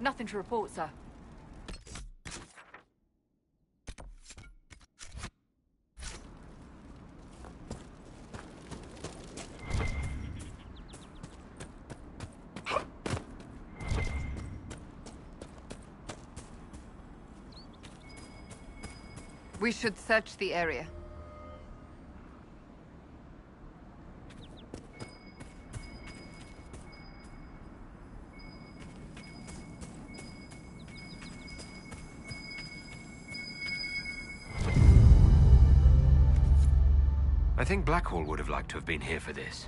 Nothing to report, sir. We should search the area. I think Blackhall would have liked to have been here for this.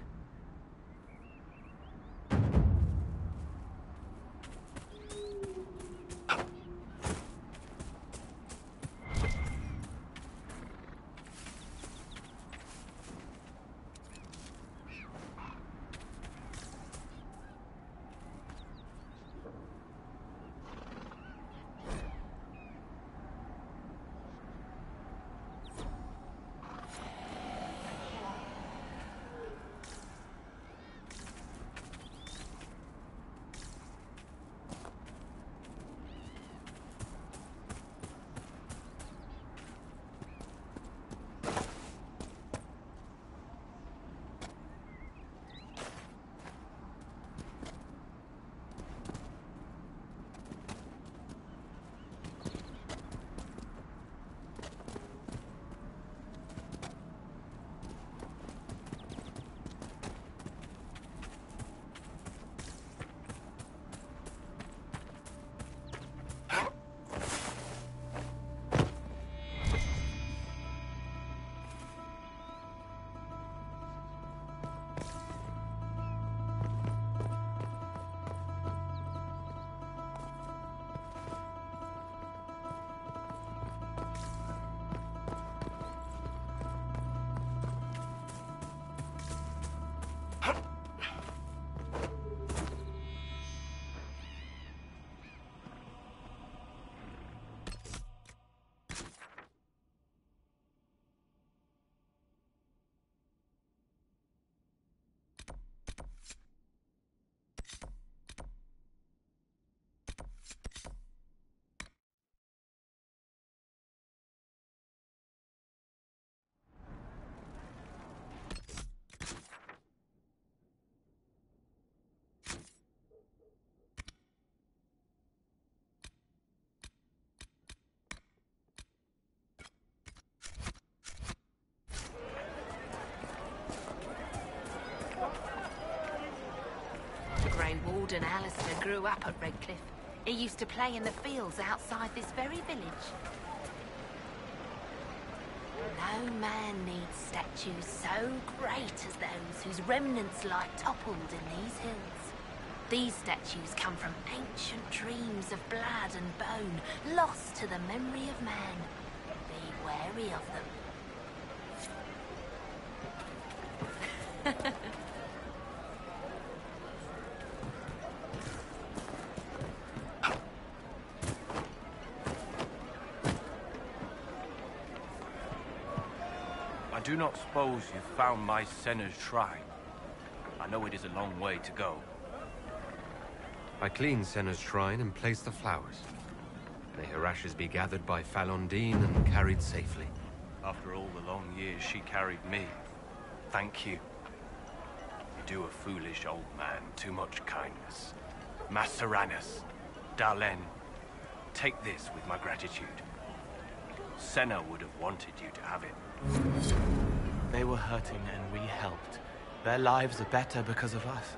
Warden Alistair grew up at Redcliffe. He used to play in the fields outside this very village. No man needs statues so great as those whose remnants lie toppled in these hills. These statues come from ancient dreams of blood and bone, lost to the memory of man. Be wary of them. I do not suppose you've found my Senna's shrine. I know it is a long way to go. I cleaned Senna's shrine and placed the flowers. May her ashes be gathered by Falondine and carried safely. After all the long years she carried me, thank you. You do a foolish old man too much kindness. Masseranus, Dalen, take this with my gratitude. Senna would have wanted you to have it. They were hurting and we helped. Their lives are better because of us.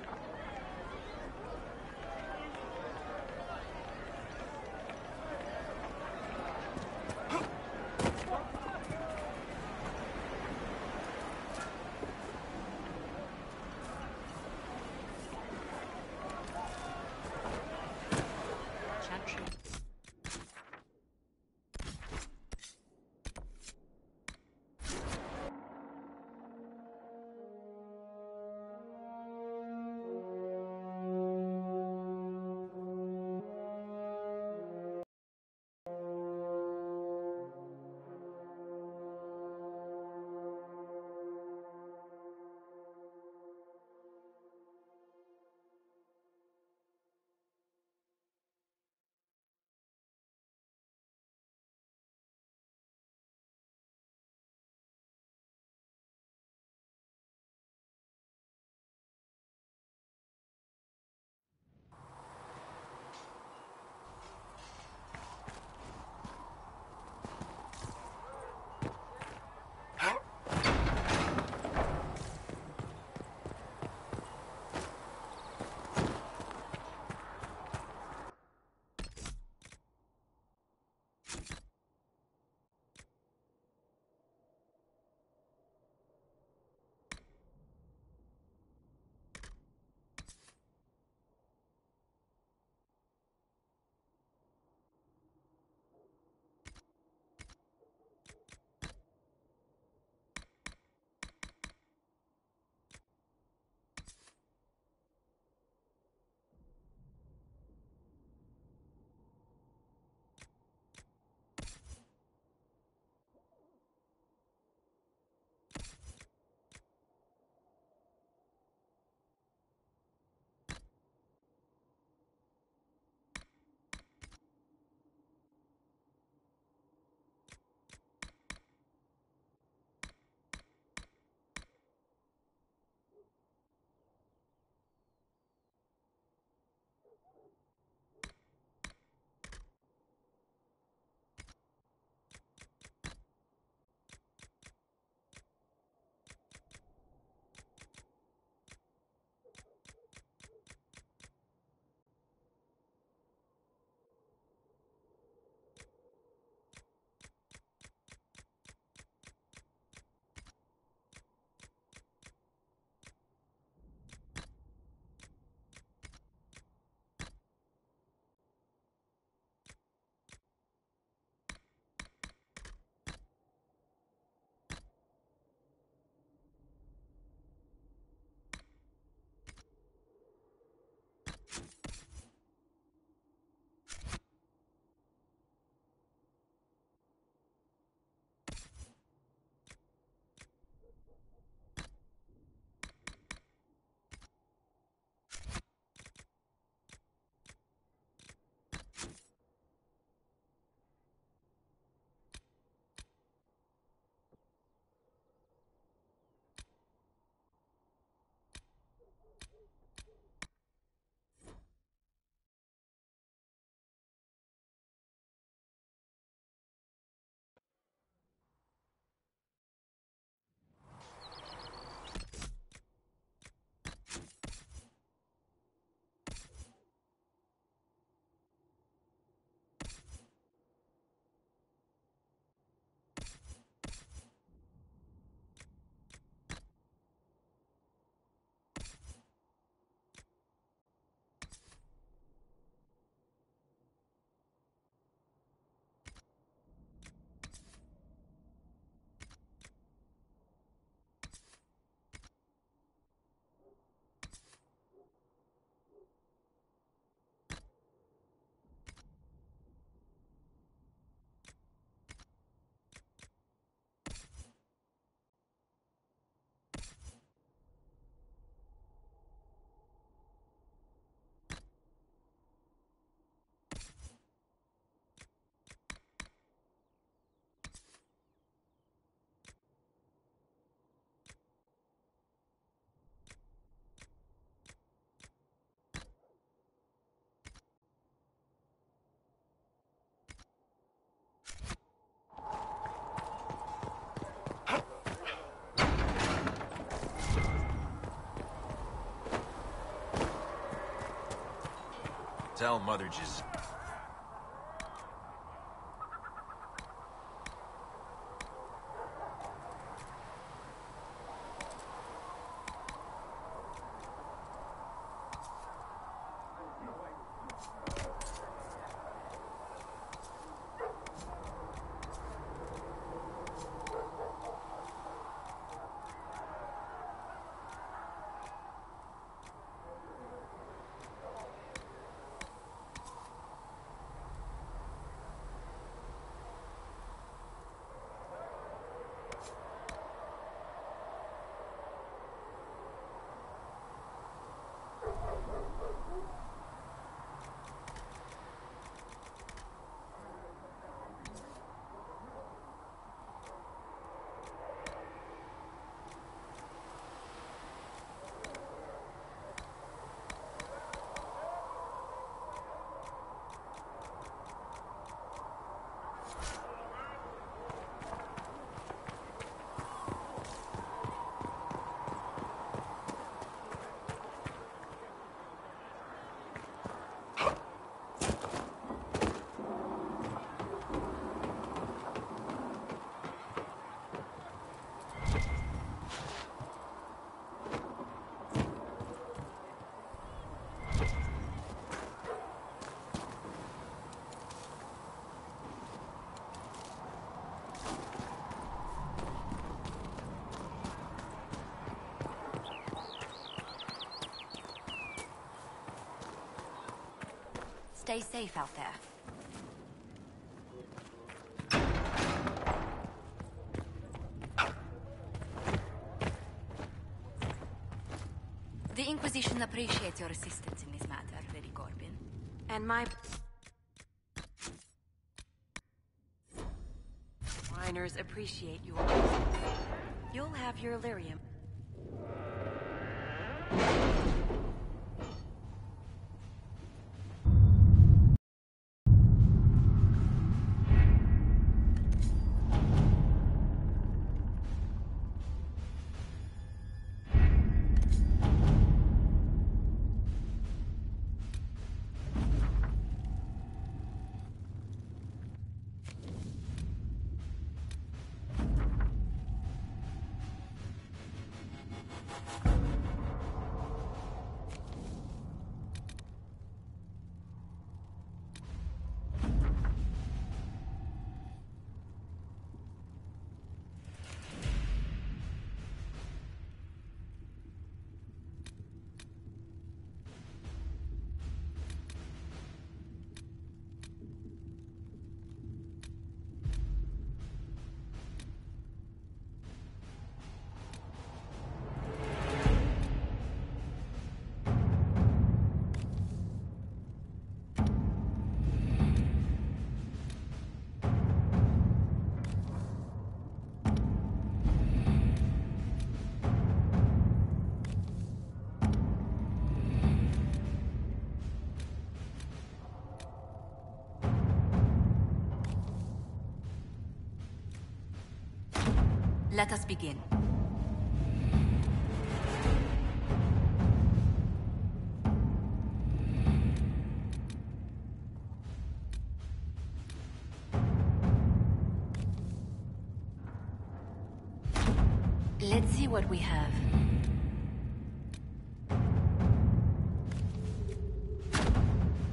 Tell Mother just... Stay safe out there. The Inquisition appreciates your assistance in this matter, Lady Corbin. And my... Miners appreciate your presence. You'll have your lyrium. Let us begin. Let's see what we have.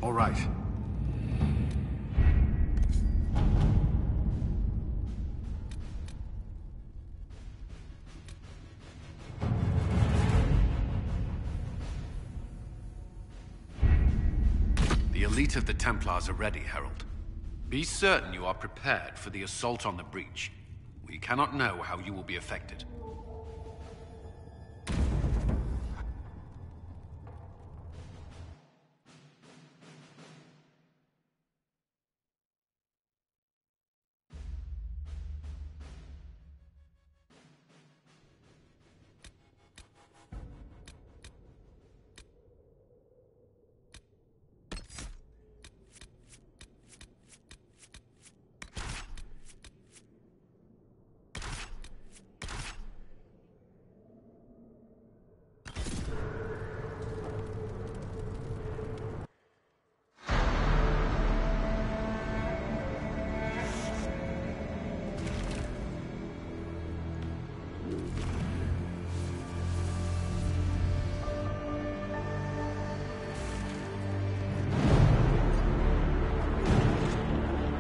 All right. The elite of the Templars are ready, Herald. Be certain you are prepared for the assault on the breach. We cannot know how you will be affected.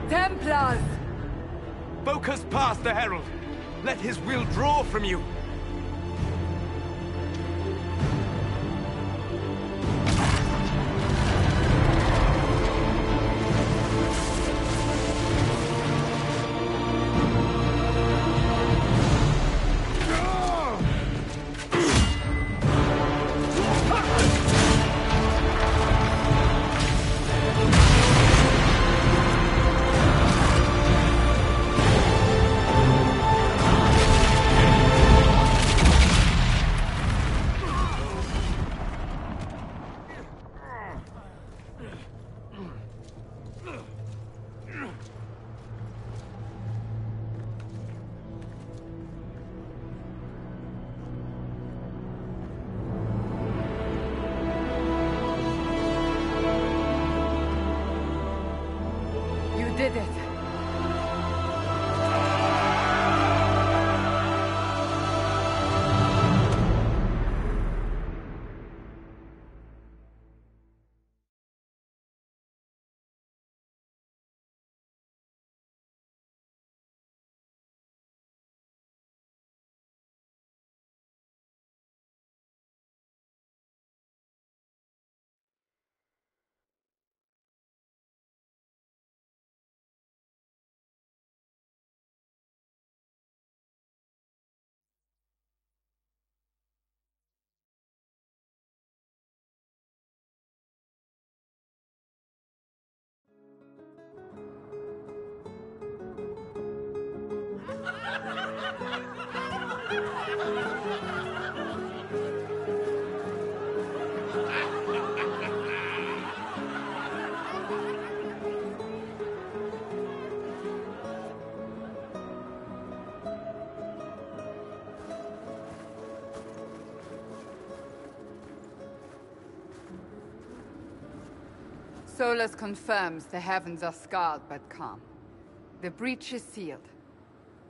Templars! Focus past the Herald. Let his will draw from you. You did it! Solus confirms the heavens are scarred but calm. The breach is sealed.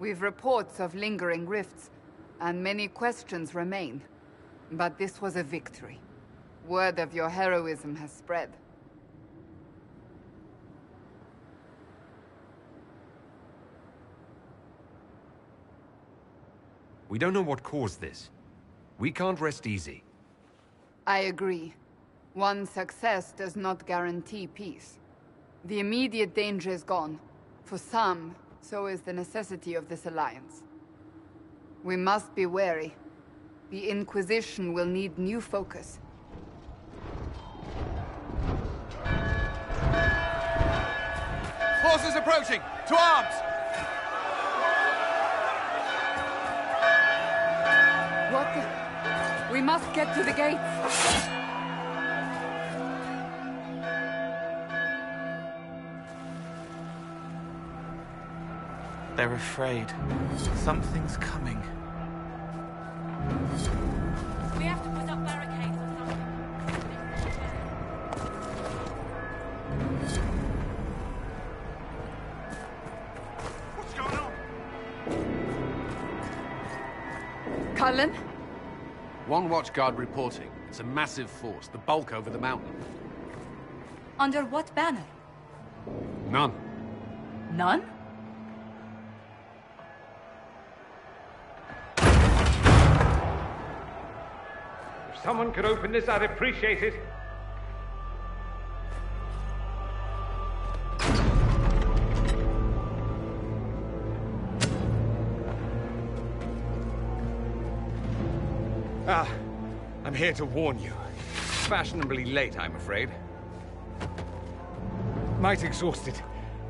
We've reports of lingering rifts, and many questions remain. But this was a victory. Word of your heroism has spread. We don't know what caused this. We can't rest easy. I agree. One success does not guarantee peace. The immediate danger is gone. For some, so is the necessity of this alliance. We must be wary. The Inquisition will need new focus. Forces approaching! To arms! What the... We must get to the gates! They're afraid. Something's coming. We have to put up barricades or something. What's going on? Cullen? One watchguard reporting. It's a massive force, the bulk over the mountain. Under what banner? None. None? If someone could open this, I'd appreciate it. I'm here to warn you. Fashionably late, I'm afraid. Might exhausted.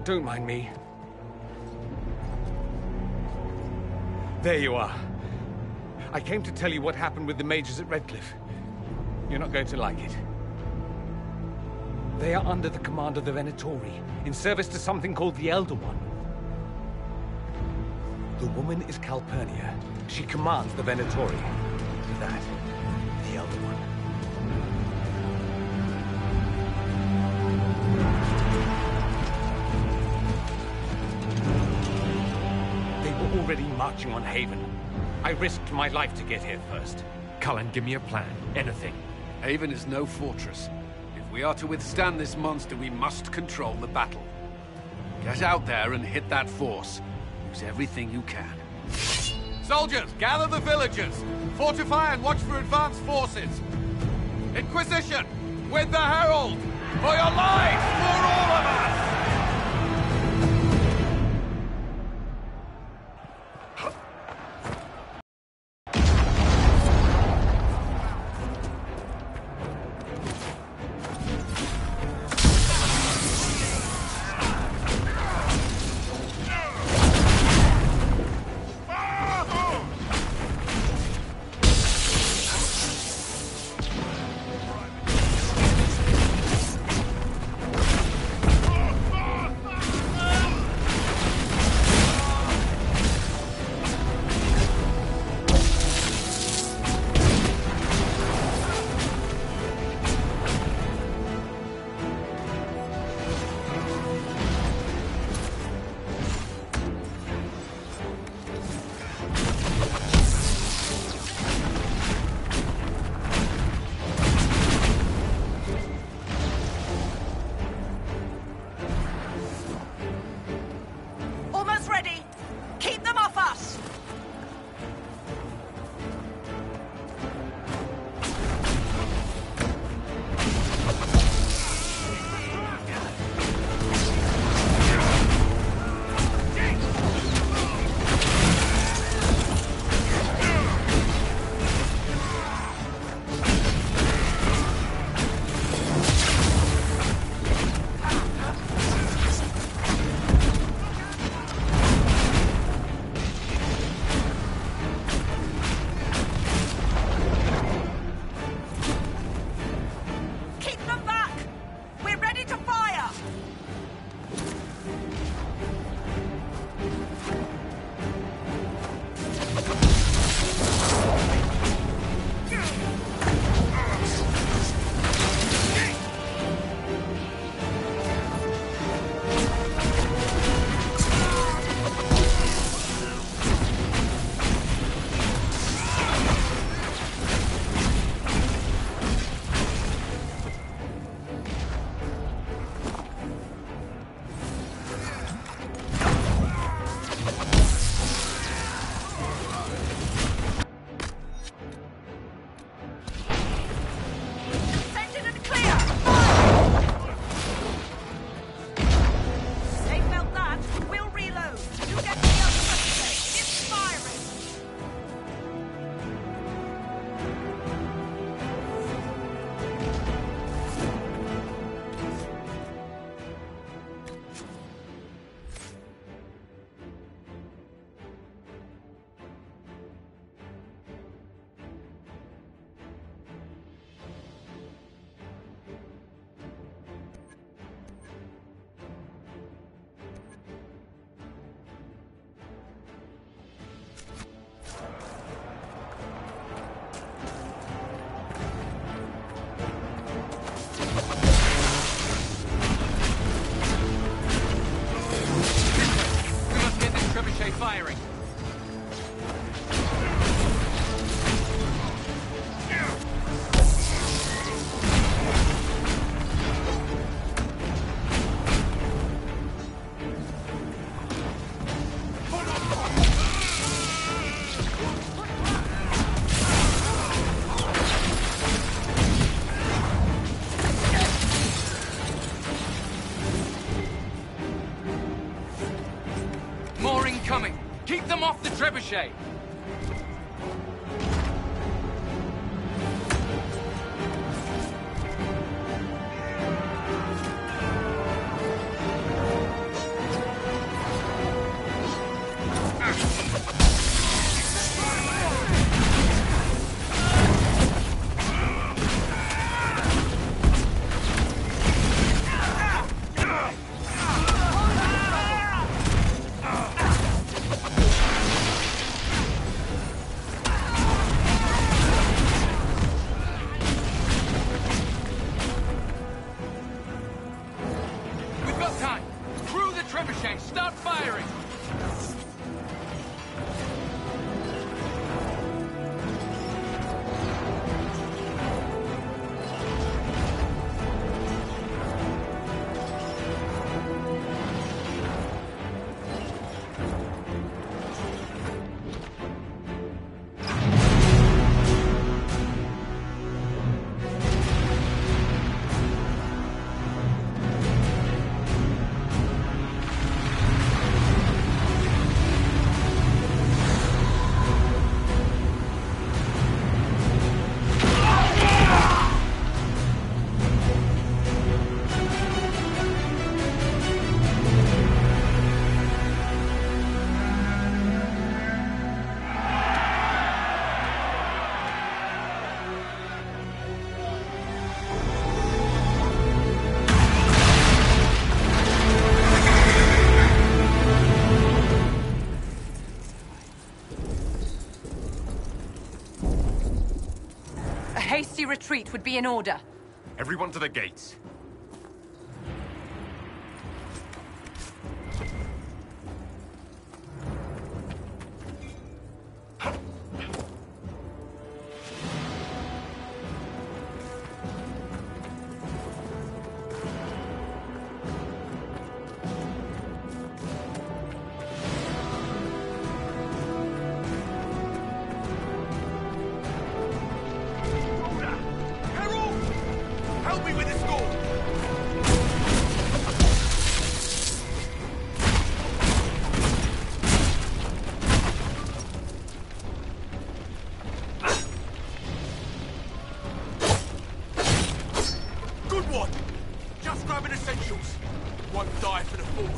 Don't mind me. There you are. I came to tell you what happened with the mages at Redcliffe. You're not going to like it. They are under the command of the Venatori, in service to something called the Elder One. The woman is Calpurnia. She commands the Venatori. That, the Elder One. They were already marching on Haven. I risked my life to get here first. Cullen, give me a plan. Anything. Haven is no fortress. If we are to withstand this monster, we must control the battle. Get out there and hit that force. Use everything you can. Soldiers, gather the villagers! Fortify and watch for advanced forces! Inquisition! With the Herald! For your lives! For all of us! firing. More incoming! Keep them off the trebuchet! Start firing! A hasty retreat would be in order. Everyone to the gates. Help me with this door! Good one! Just grabbing essentials. Won't die for the forge.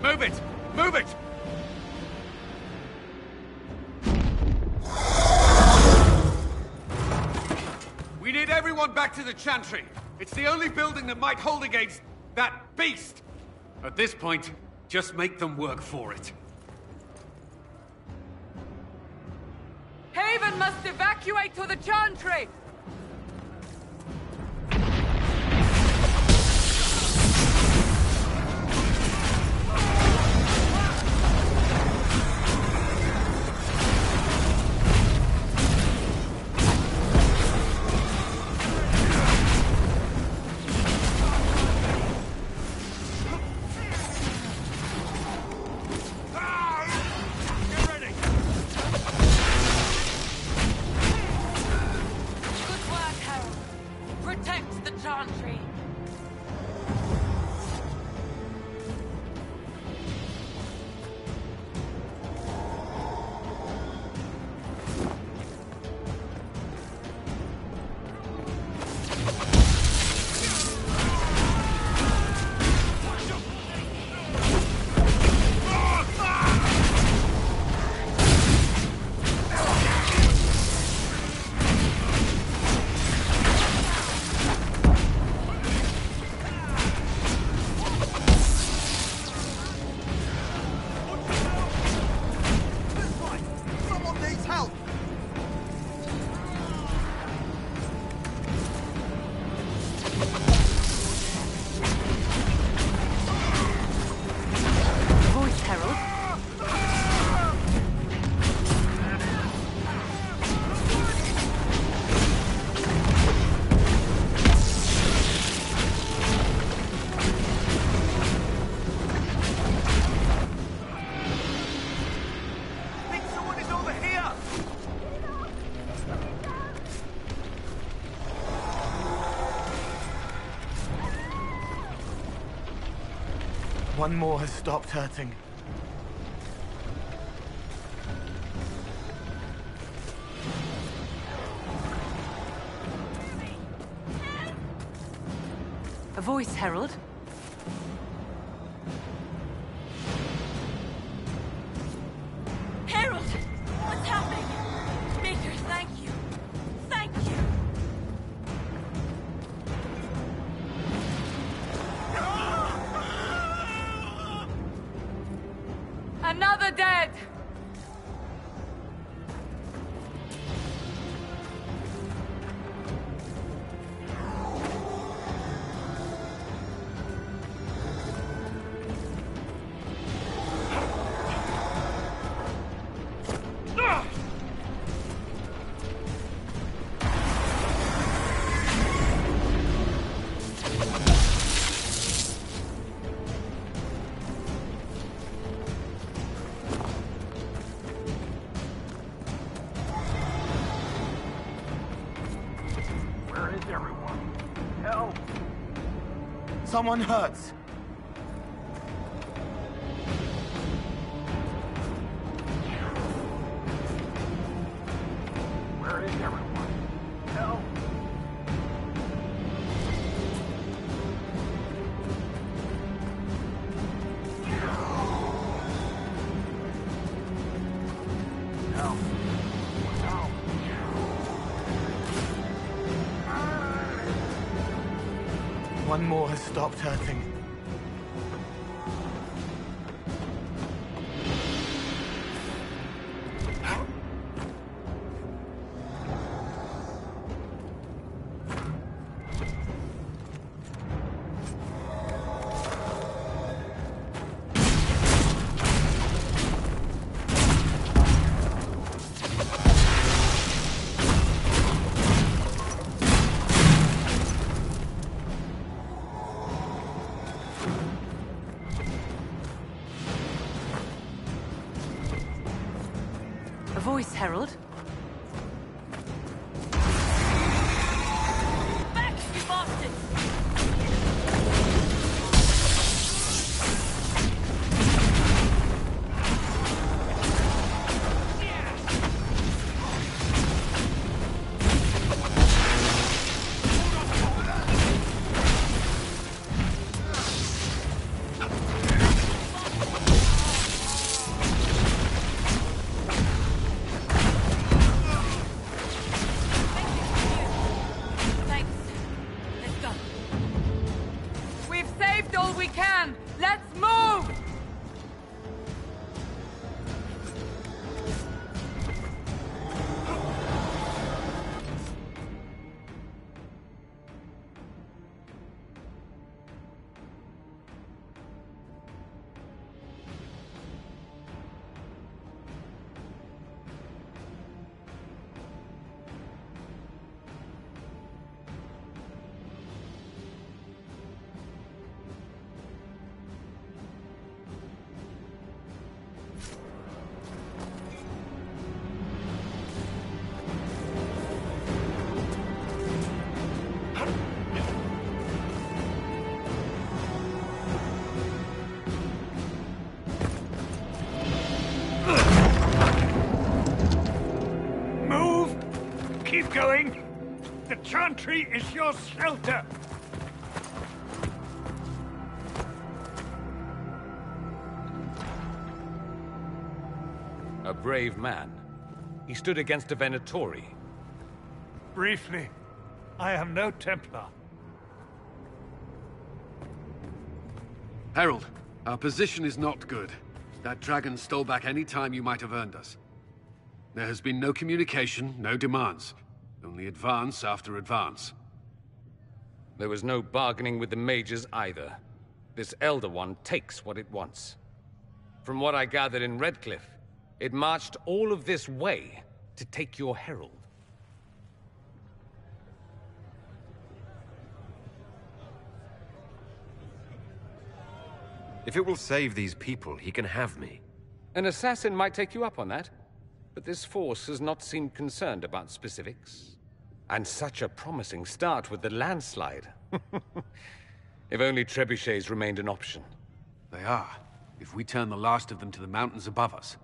Move it! Move it! We need everyone back to the Chantry. It's the only building that might hold against that beast. At this point, just make them work for it. Haven must evacuate to the Chantry! protect the Chantry. One more has stopped hurting. A voice, Herald. Herald! What's happening? Maker, thank you. Thank you. Another dead! Someone hurts. Where is everyone? Help! Help! Help! One more has stopped hurting. A voice, Herald. Back, you bastards! going? The Chantry is your shelter! A brave man. He stood against a Venatori. Briefly, I am no Templar. Herald, our position is not good. That dragon stole back any time you might have earned us. There has been no communication, no demands. Only advance after advance. There was no bargaining with the mages either. This Elder One takes what it wants. From what I gathered in Redcliffe, it marched all of this way to take your herald. If it will save these people, he can have me. An assassin might take you up on that, but this force has not seemed concerned about specifics. And such a promising start with the landslide. If only trebuchets remained an option. They are. If we turn the last of them to the mountains above us.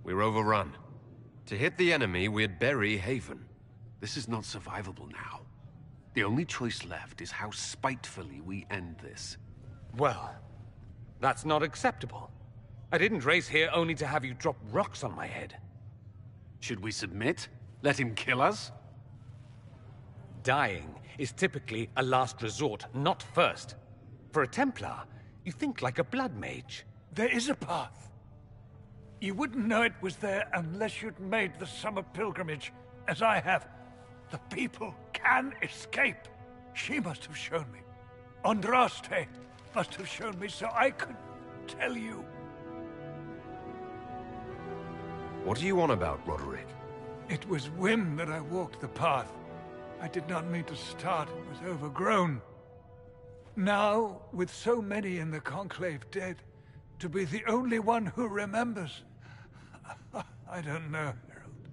We're overrun. To hit the enemy, we'd bury Haven. This is not survivable now. The only choice left is how spitefully we end this. Well, that's not acceptable. I didn't race here only to have you drop rocks on my head. Should we submit? Let him kill us? Dying is typically a last resort, not first. For a Templar, you think like a blood mage. There is a path. You wouldn't know it was there unless you'd made the summer pilgrimage, as I have. The people can escape. She must have shown me. Andraste must have shown me so I could tell you. What are you on about, Roderick? It was whim that I walked the path. I did not mean to start. It was overgrown. Now, with so many in the Conclave dead, to be the only one who remembers... I don't know, Herald.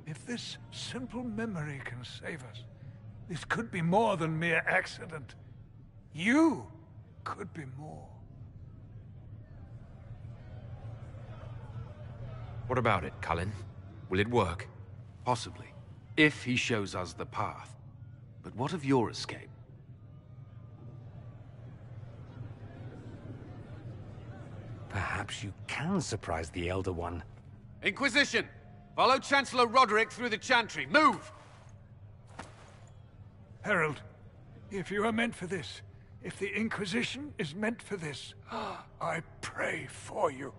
If this simple memory can save us, this could be more than mere accident. You could be more. What about it, Cullen? Will it work? Possibly. If he shows us the path. But what of your escape? Perhaps you can surprise the Elder One. Inquisition! Follow Chancellor Roderick through the Chantry. Move! Herald, if you are meant for this, if the Inquisition is meant for this, I pray for you.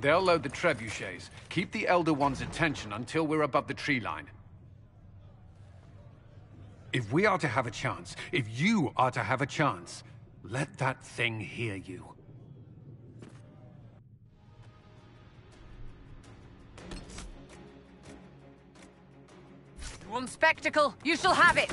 They'll load the trebuchets. Keep the Elder One's attention until we're above the tree line. If we are to have a chance, if you are to have a chance, let that thing hear you. You want spectacle? You shall have it!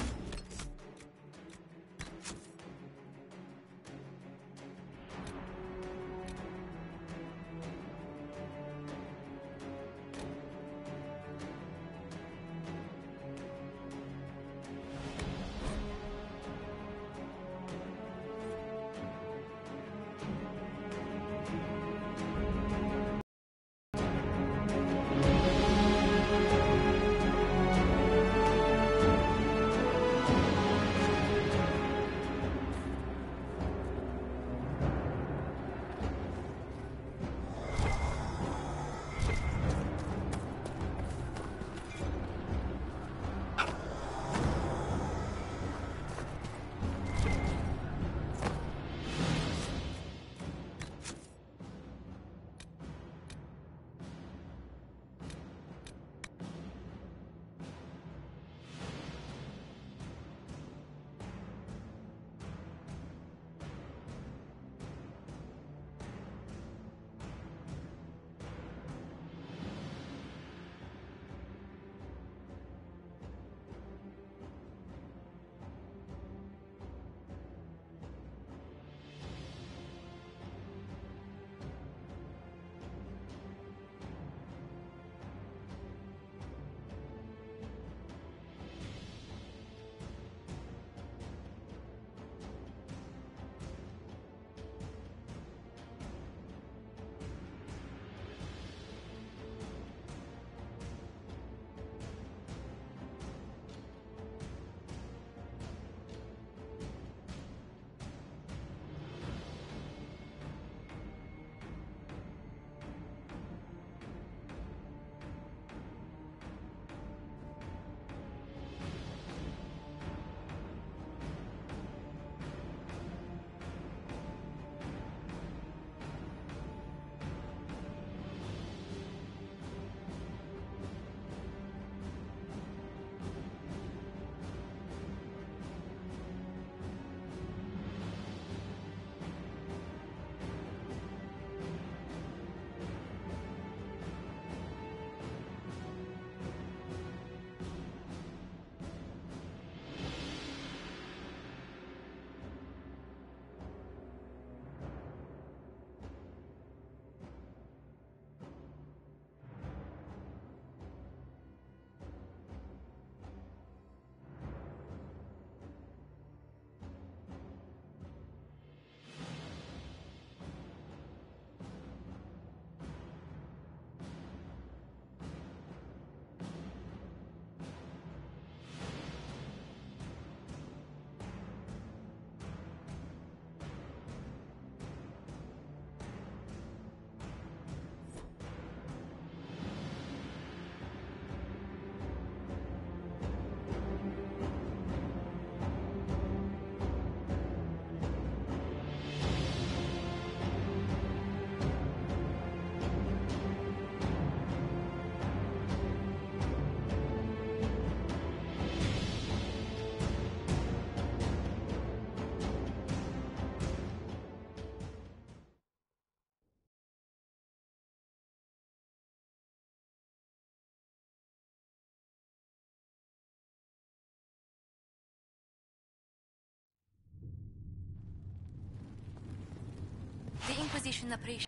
position appreciation.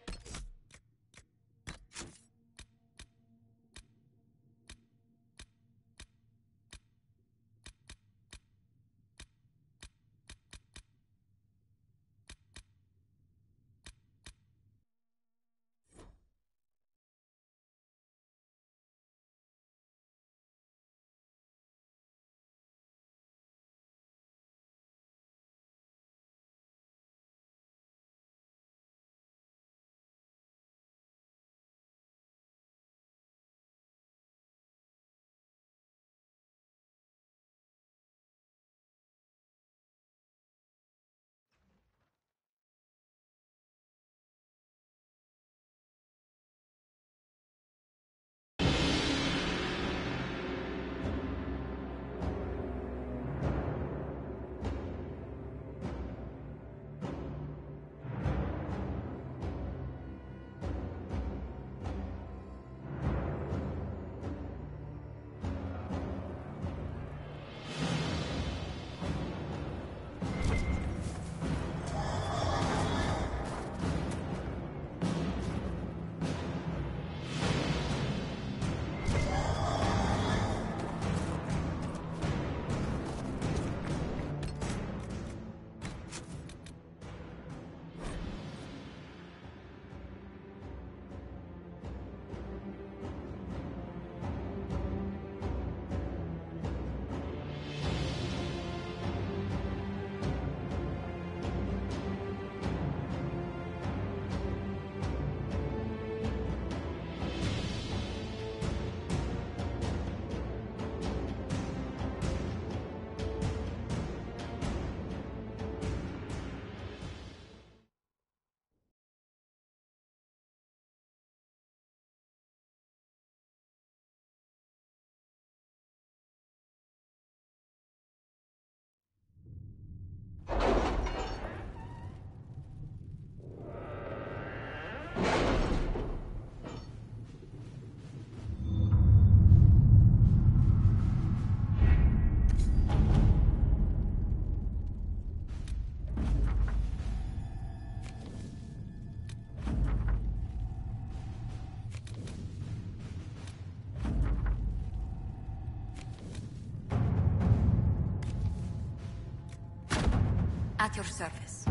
At your service.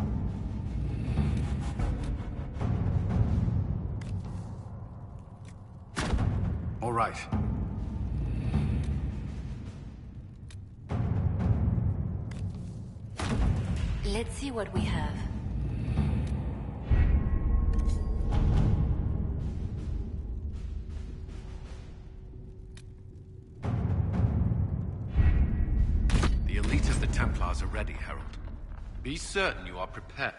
All right. Let's see what we have. The elite of the Templars are ready, Herald. Be certain you are prepared.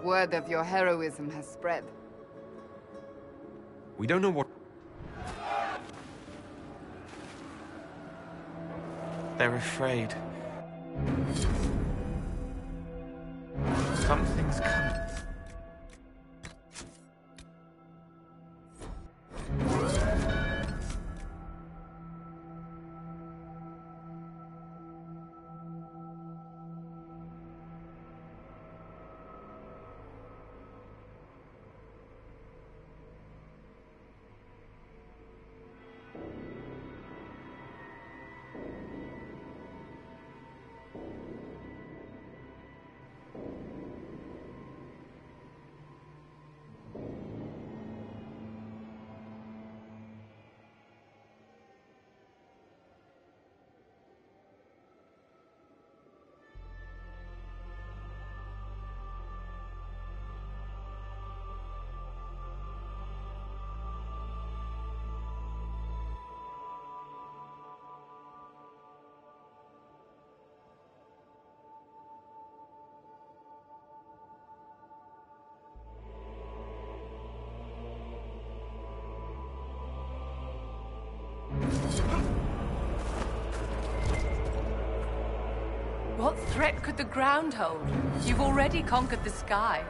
Word of your heroism has spread. We don't know what... They're afraid. Something's coming. threat could the ground hold? You've already conquered the sky.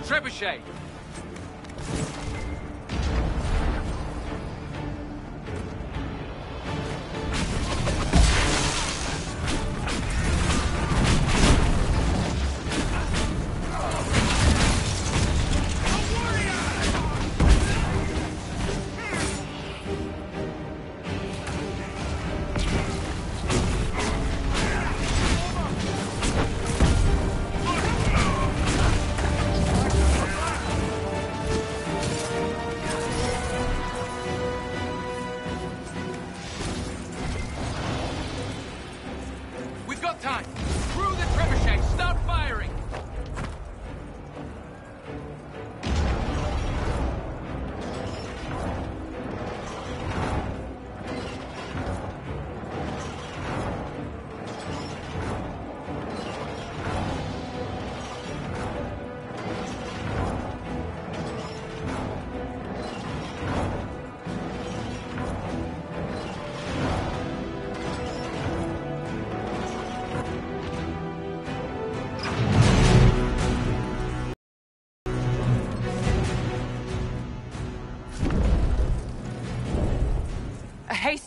Trebuchet!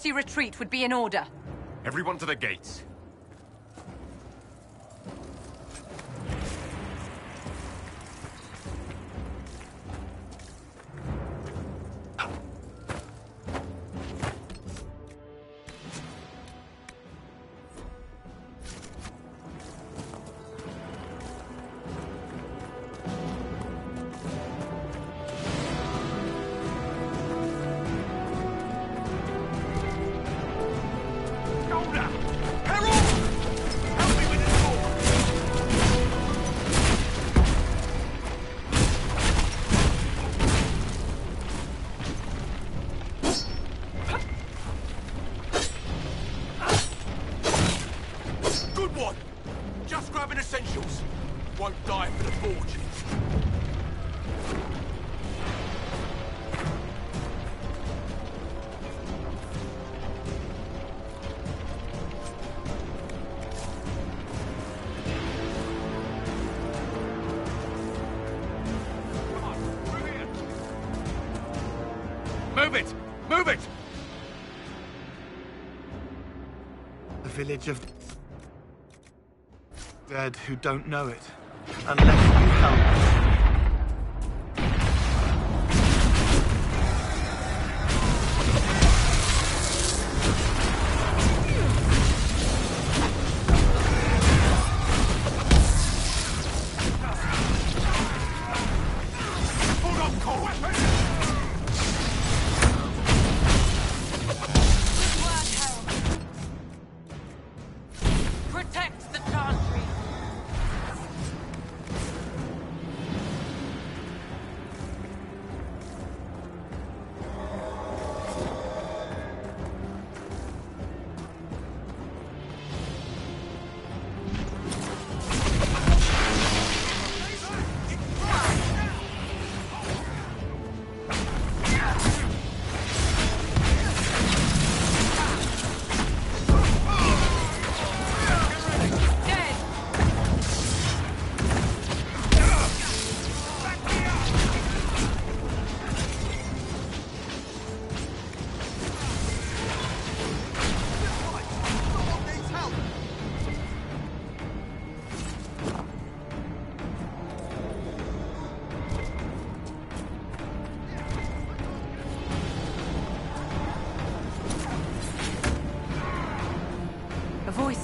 hasty retreat would be in order. Everyone to the gates. Move it! Move it! The village of dead who don't know it, unless you help.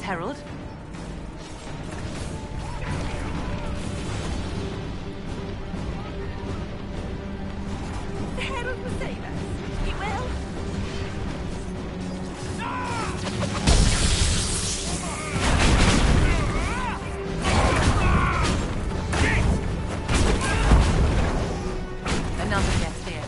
Herald? The Herald will save us. He will. Another guest here.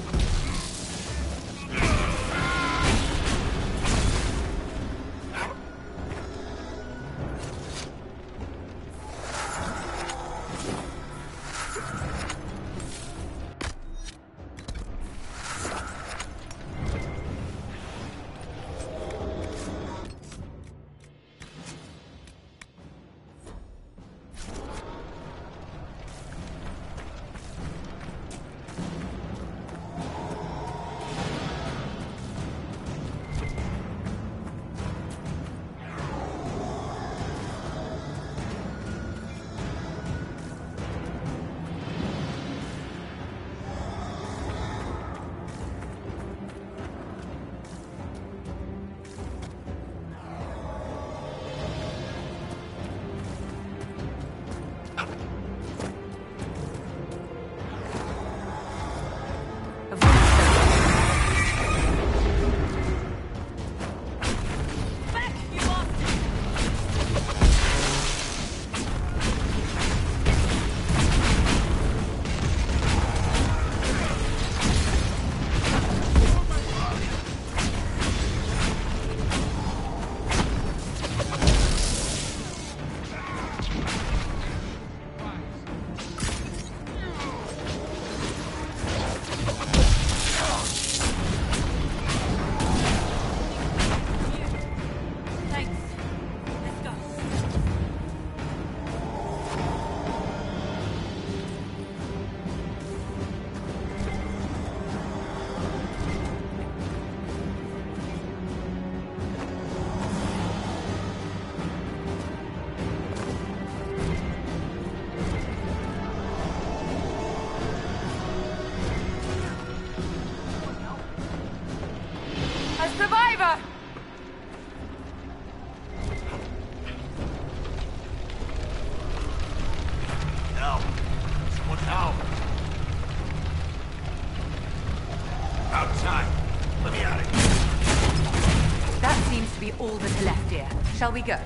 Shall we go?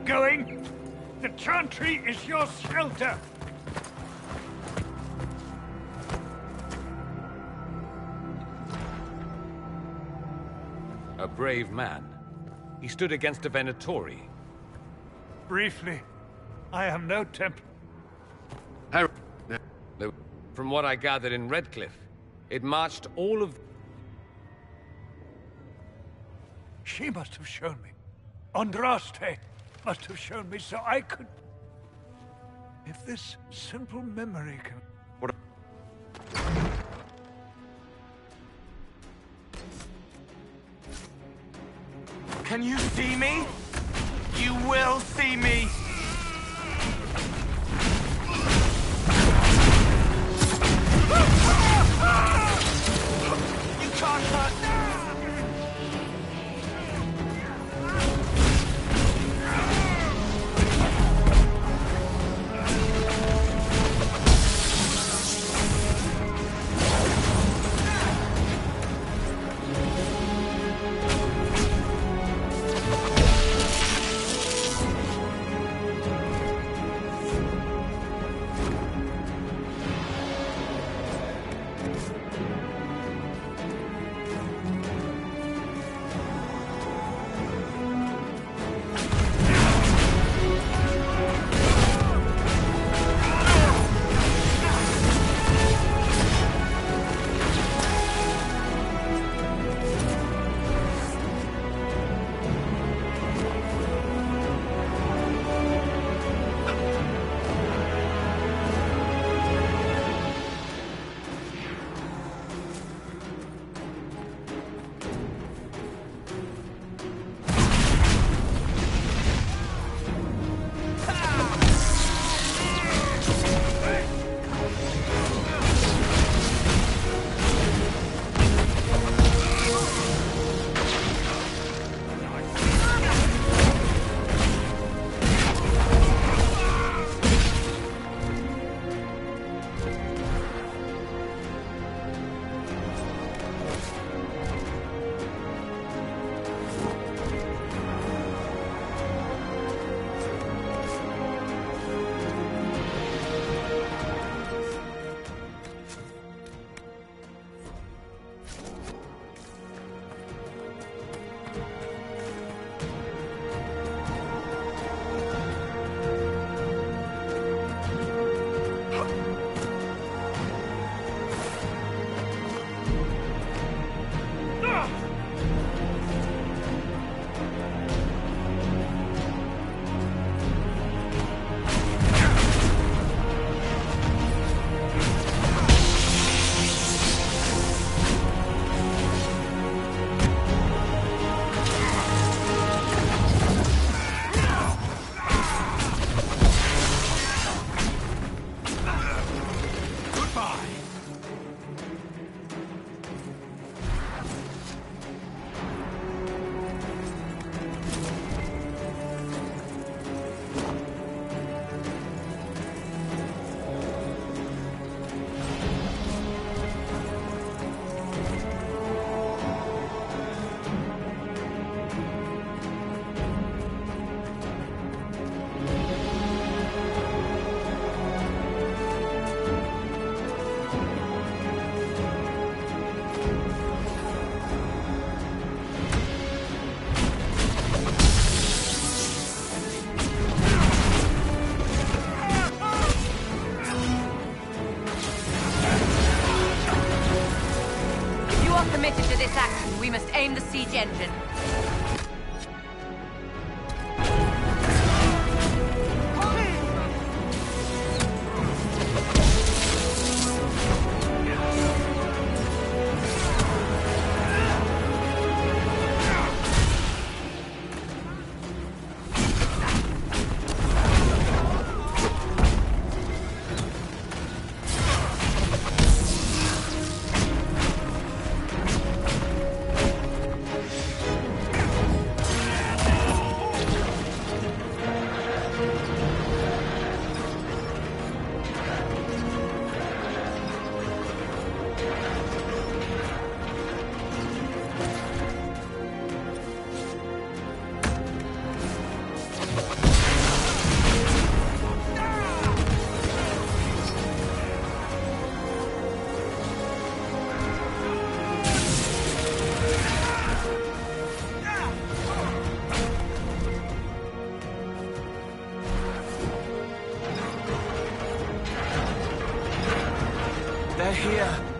Going. The chantry is your shelter. A brave man. He stood against a Venatori. Briefly, I am no Templar. From what I gathered in Redcliffe, it marched all of... She must have shown me. Andraste must have shown me so I could... If this simple memory can... What? Can you see me? You will see me! You can't hurt me! We must aim the siege engine. They're here.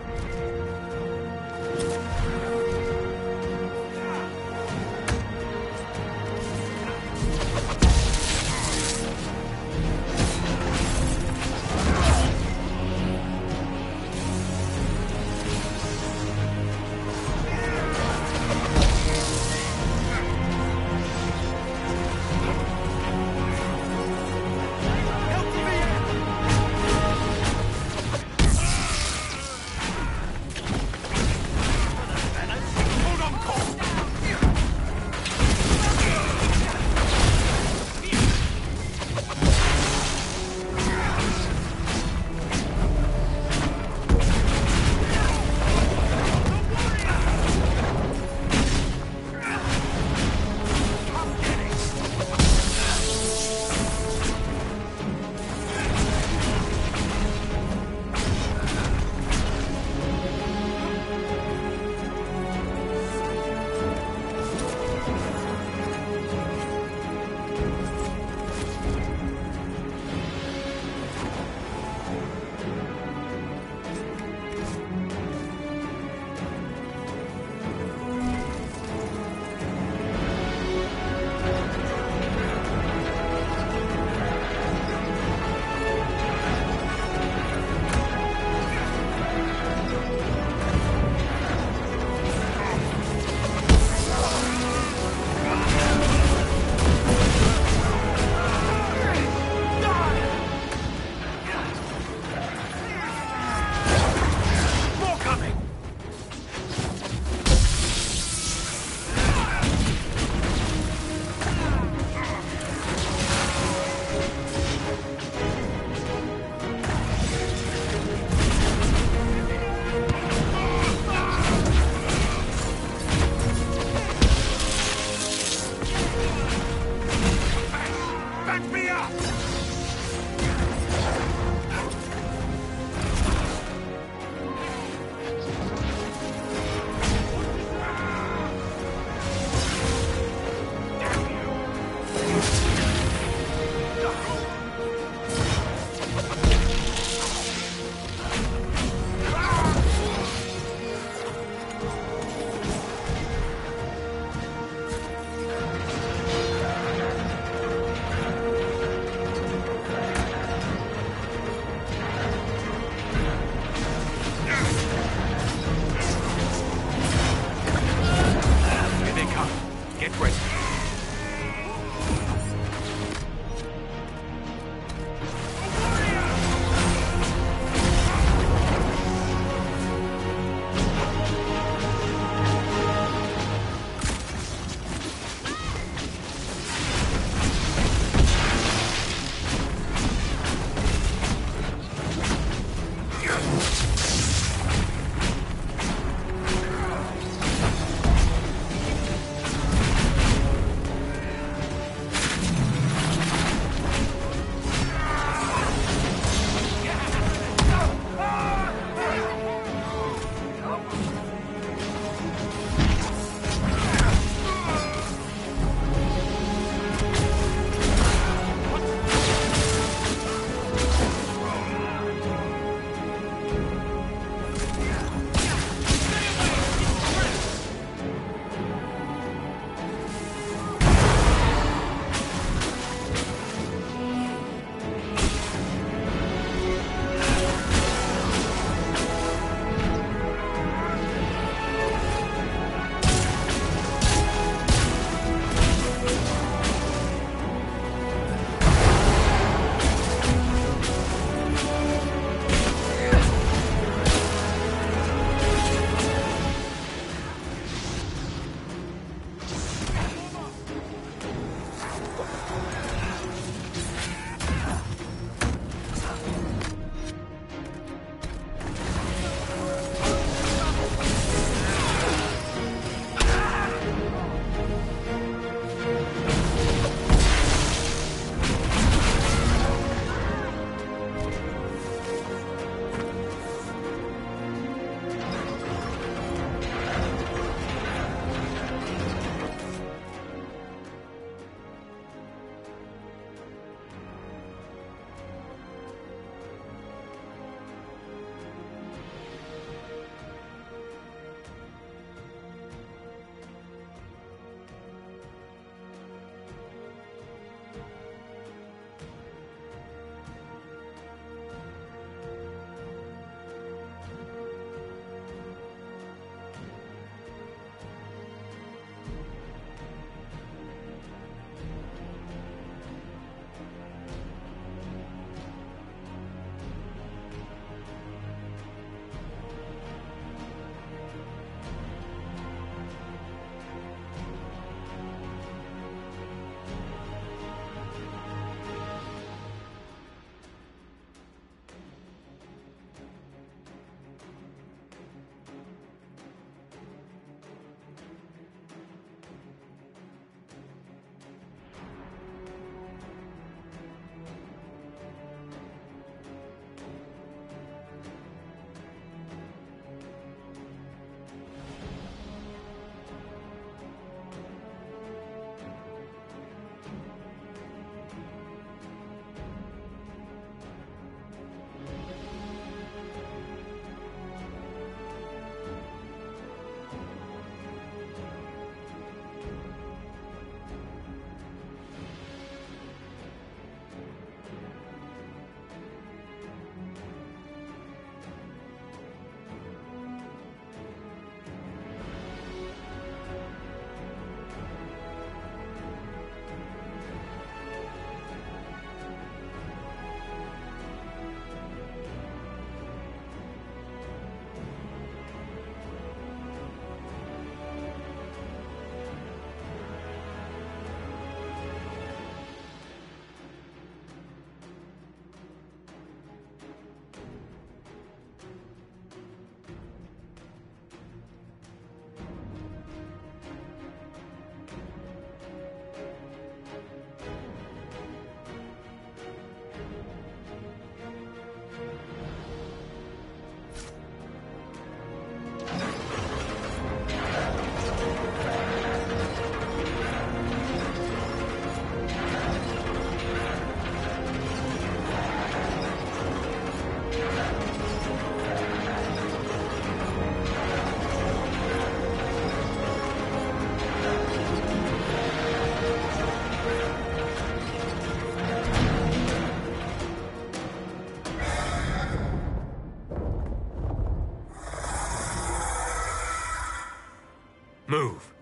Move.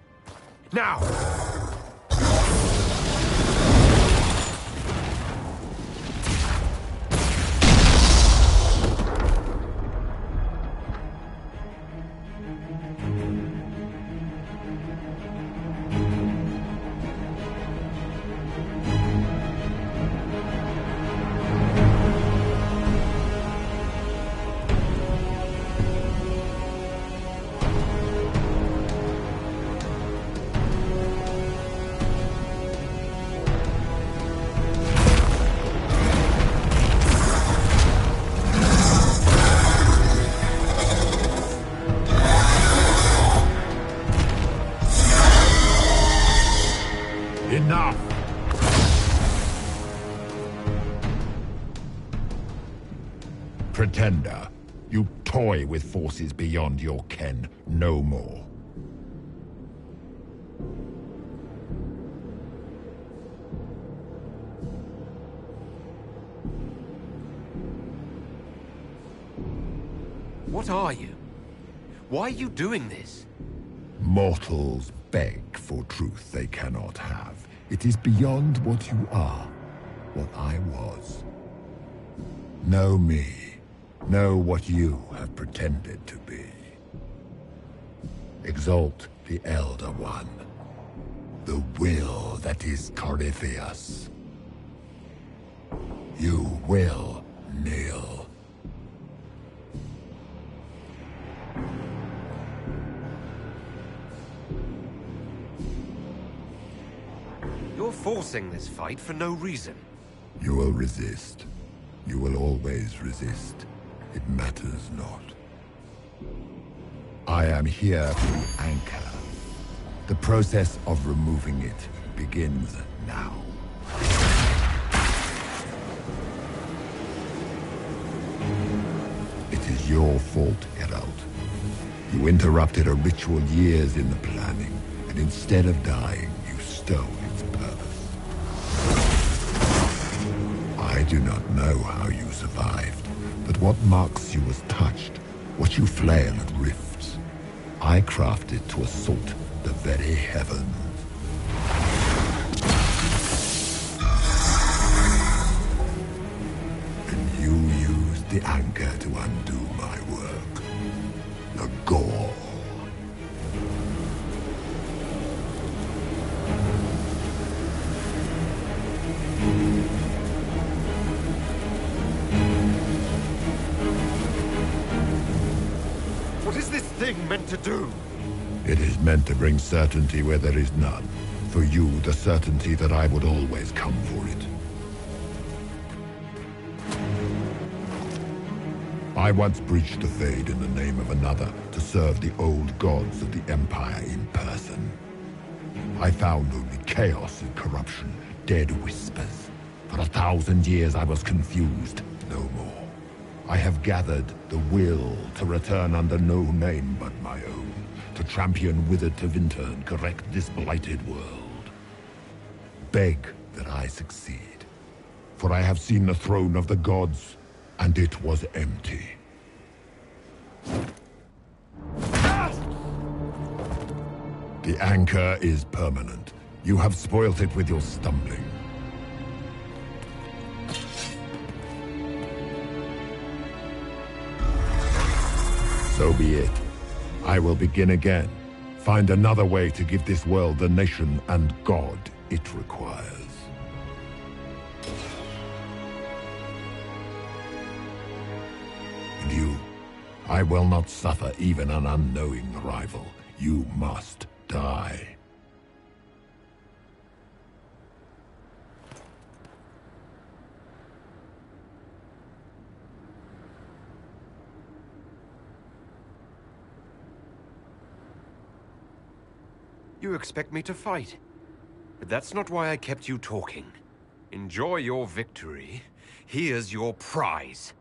Now! Enough! Pretender, you toy with forces beyond your ken no more. What are you? Why are you doing this? Mortals beg for truth they cannot have. It is beyond what you are, what I was. Know me. Know what you have pretended to be. Exalt the Elder One. The will that is Corypheus. You will kneel. You're forcing this fight for no reason. You will resist. You will always resist. It matters not. I am here to anchor. The process of removing it begins now. It is your fault, Herald. You interrupted a ritual years in the planning, and instead of dying, you stole its purpose. I do not know how you survived, but what marks you as touched, what you flail at rifts, I crafted to assault the very heavens. And you used the anchor to undo my work. The gore. What is this thing meant to do? It is meant to bring certainty where there is none. For you, the certainty that I would always come for it. I once breached the Fade in the name of another to serve the old gods of the Empire in person. I found only chaos and corruption, dead whispers. For 1,000 years I was confused, no more. I have gathered the will to return under no name but my own, to champion Withered to Winter and correct this blighted world. Beg that I succeed, for I have seen the throne of the gods, and it was empty. The anchor is permanent. You have spoilt it with your stumbling. So be it. I will begin again. Find another way to give this world the nation and God it requires. And you, I will not suffer even an unknowing rival. You must die. You expect me to fight. But that's not why I kept you talking. Enjoy your victory. Here's your prize.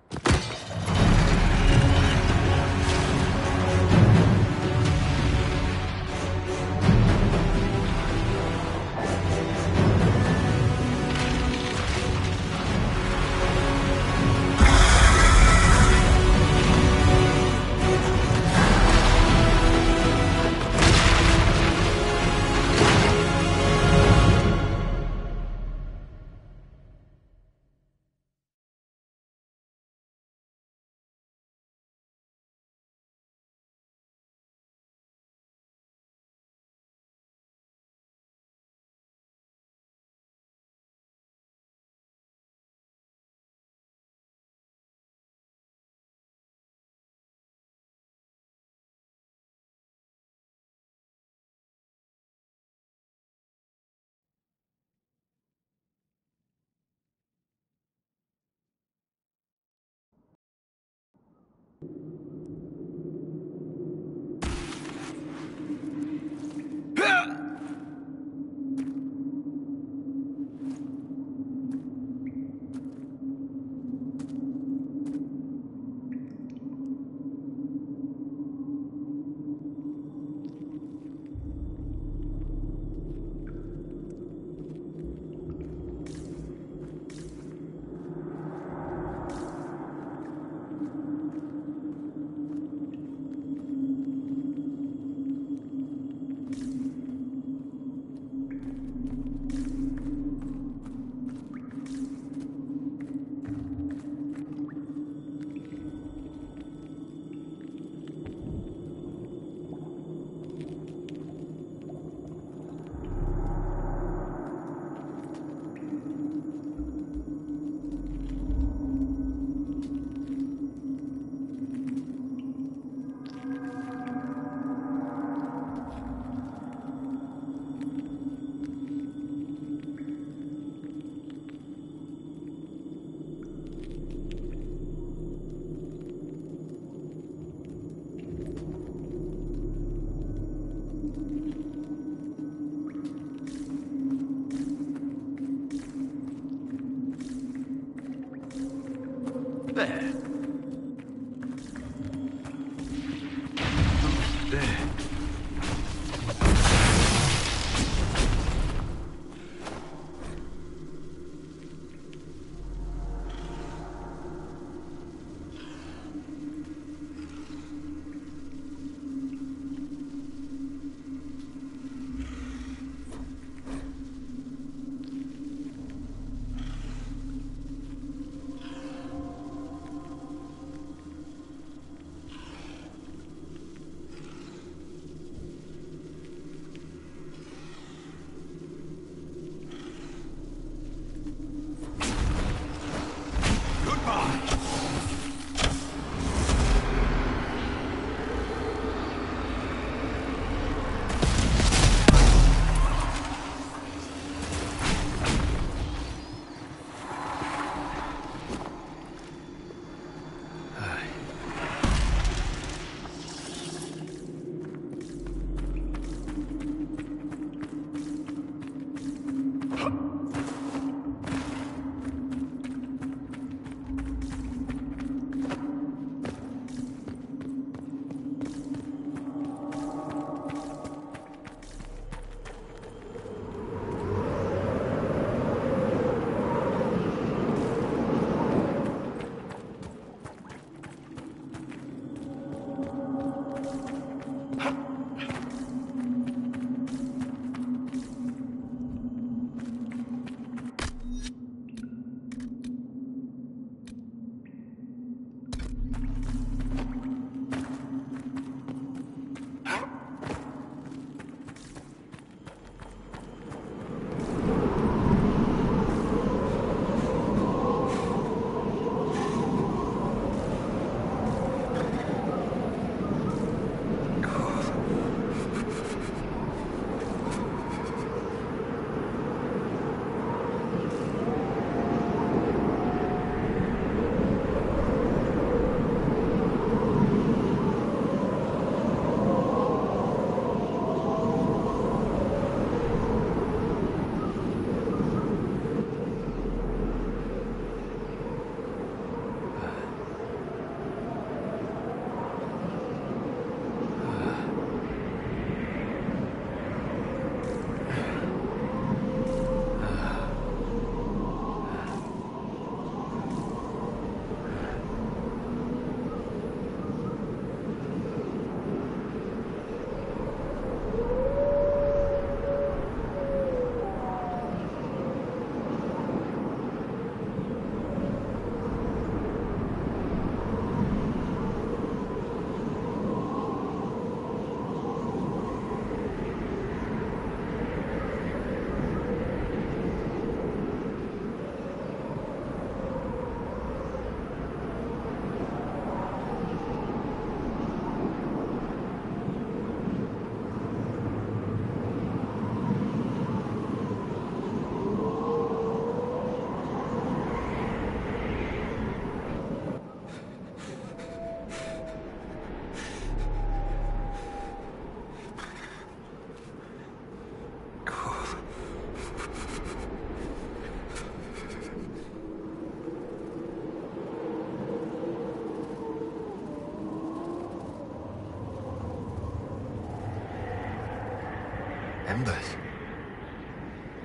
Embers.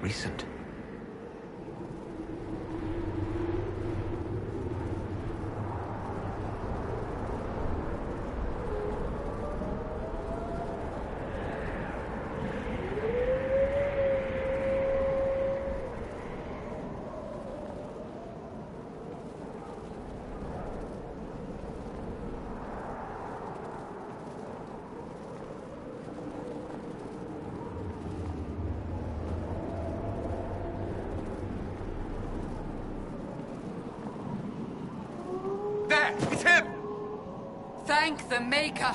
Recent. There! It's him! Thank the Maker!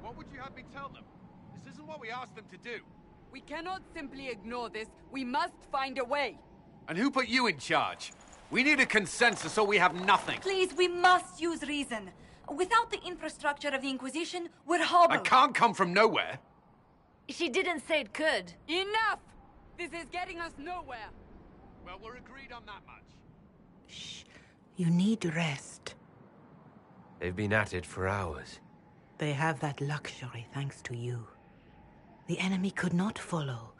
What would you have me tell them? This isn't what we asked them to do. We cannot simply ignore this. We must find a way. And who put you in charge? We need a consensus or we have nothing. Please, we must use reason. Without the infrastructure of the Inquisition, we're hobbled. I can't come from nowhere. She didn't say it could. Enough! This is getting us nowhere. Well, we're agreed on that much. Shh. You need rest. They've been at it for hours. They have that luxury thanks to you. The enemy could not follow,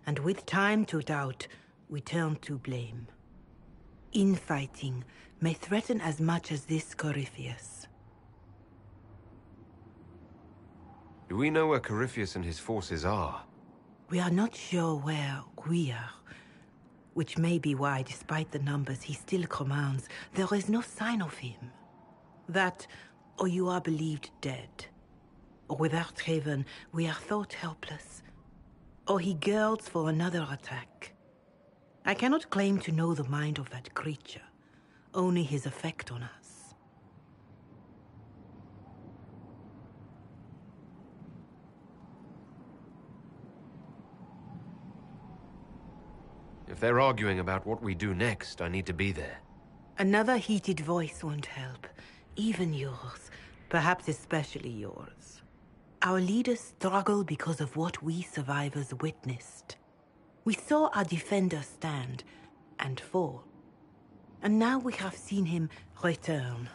and with time to doubt, we turn to blame. Infighting may threaten as much as this Corypheus. Do we know where Corypheus and his forces are? We are not sure where we are, which may be why, despite the numbers he still commands, there is no sign of him. That, or you are believed dead. Or without Haven, we are thought helpless. Or he girds for another attack. I cannot claim to know the mind of that creature, only his effect on us. If they're arguing about what we do next, I need to be there. Another heated voice won't help. Even yours. Perhaps especially yours. Our leaders struggle because of what we survivors witnessed. We saw our defender stand and fall. And now we have seen him return.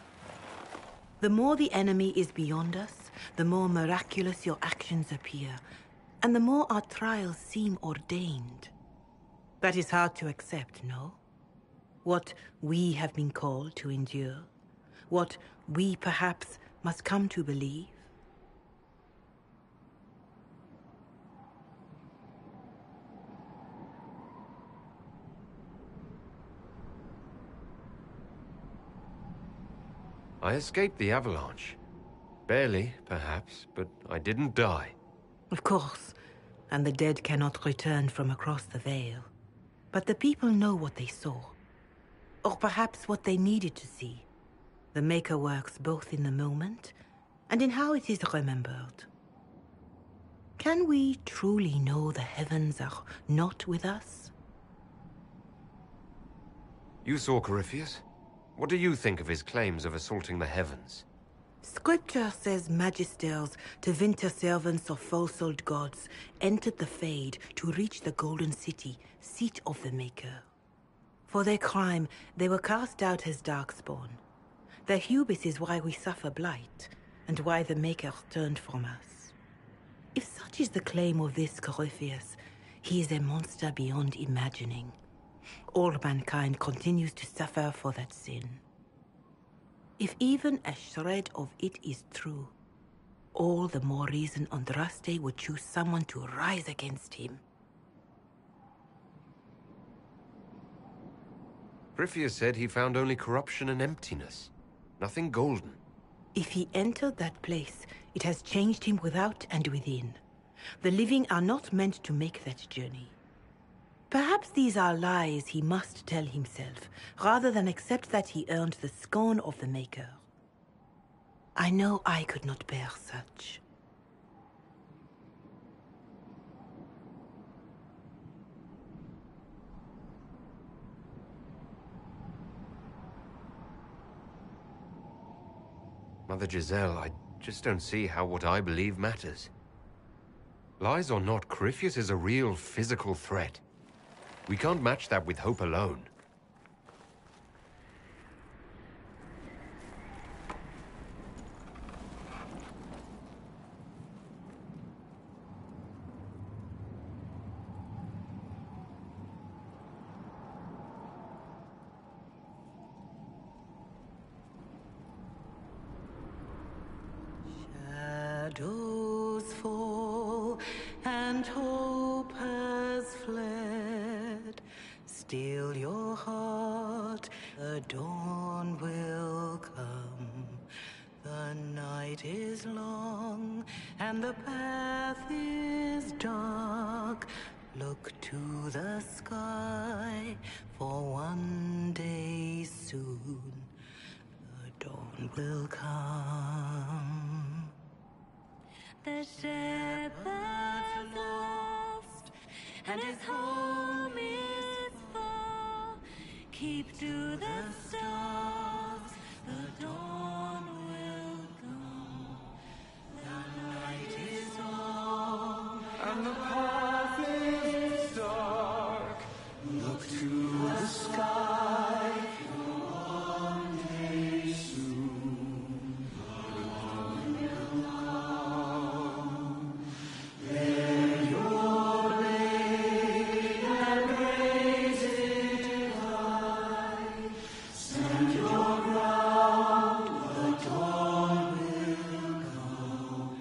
The more the enemy is beyond us, the more miraculous your actions appear, and the more our trials seem ordained. That is hard to accept, no? What we have been called to endure, what we perhaps must come to believe. I escaped the avalanche. Barely, perhaps, but I didn't die. Of course, and the dead cannot return from across the veil. But the people know what they saw. Or perhaps what they needed to see. The Maker works both in the moment and in how it is remembered. Can we truly know the heavens are not with us? You saw Corypheus? What do you think of his claims of assaulting the heavens? Scripture says magisters, to winter servants of false-old gods, entered the Fade to reach the Golden City, seat of the Maker. For their crime, they were cast out as darkspawn. Their hubris is why we suffer blight, and why the Maker turned from us. If such is the claim of this Corypheus, he is a monster beyond imagining. All mankind continues to suffer for that sin. If even a shred of it is true, all the more reason Andraste would choose someone to rise against him. Corypheus said he found only corruption and emptiness. Nothing golden. If he entered that place, it has changed him without and within. The living are not meant to make that journey. Perhaps these are lies he must tell himself, rather than accept that he earned the scorn of the Maker. I know I could not bear such. Mother Giselle, I Just don't see how what I believe matters. Lies or not, Corypheus is a real physical threat. We can't match that with hope alone. Shadows fall and hope has fled. Still your heart, the dawn will come. The night is long and the path is dark. Look to the sky, for one day soon the dawn will come. The shepherd's lost, and his home is far. Keep to the stars, the dawn will come. The night is long, and the path is dark. Look to the sky, for one day soon the dawn will come. Bear your blade and raise it high. Stand your ground, the dawn will come.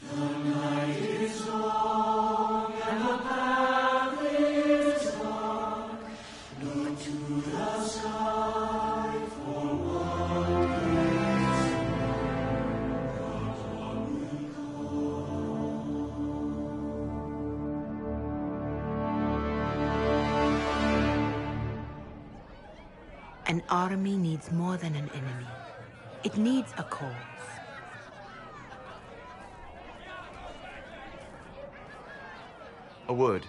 The night is long and the path is dark. Look to the sky, for one day soon the dawn will An army needs more than an enemy. It needs a cause. A word.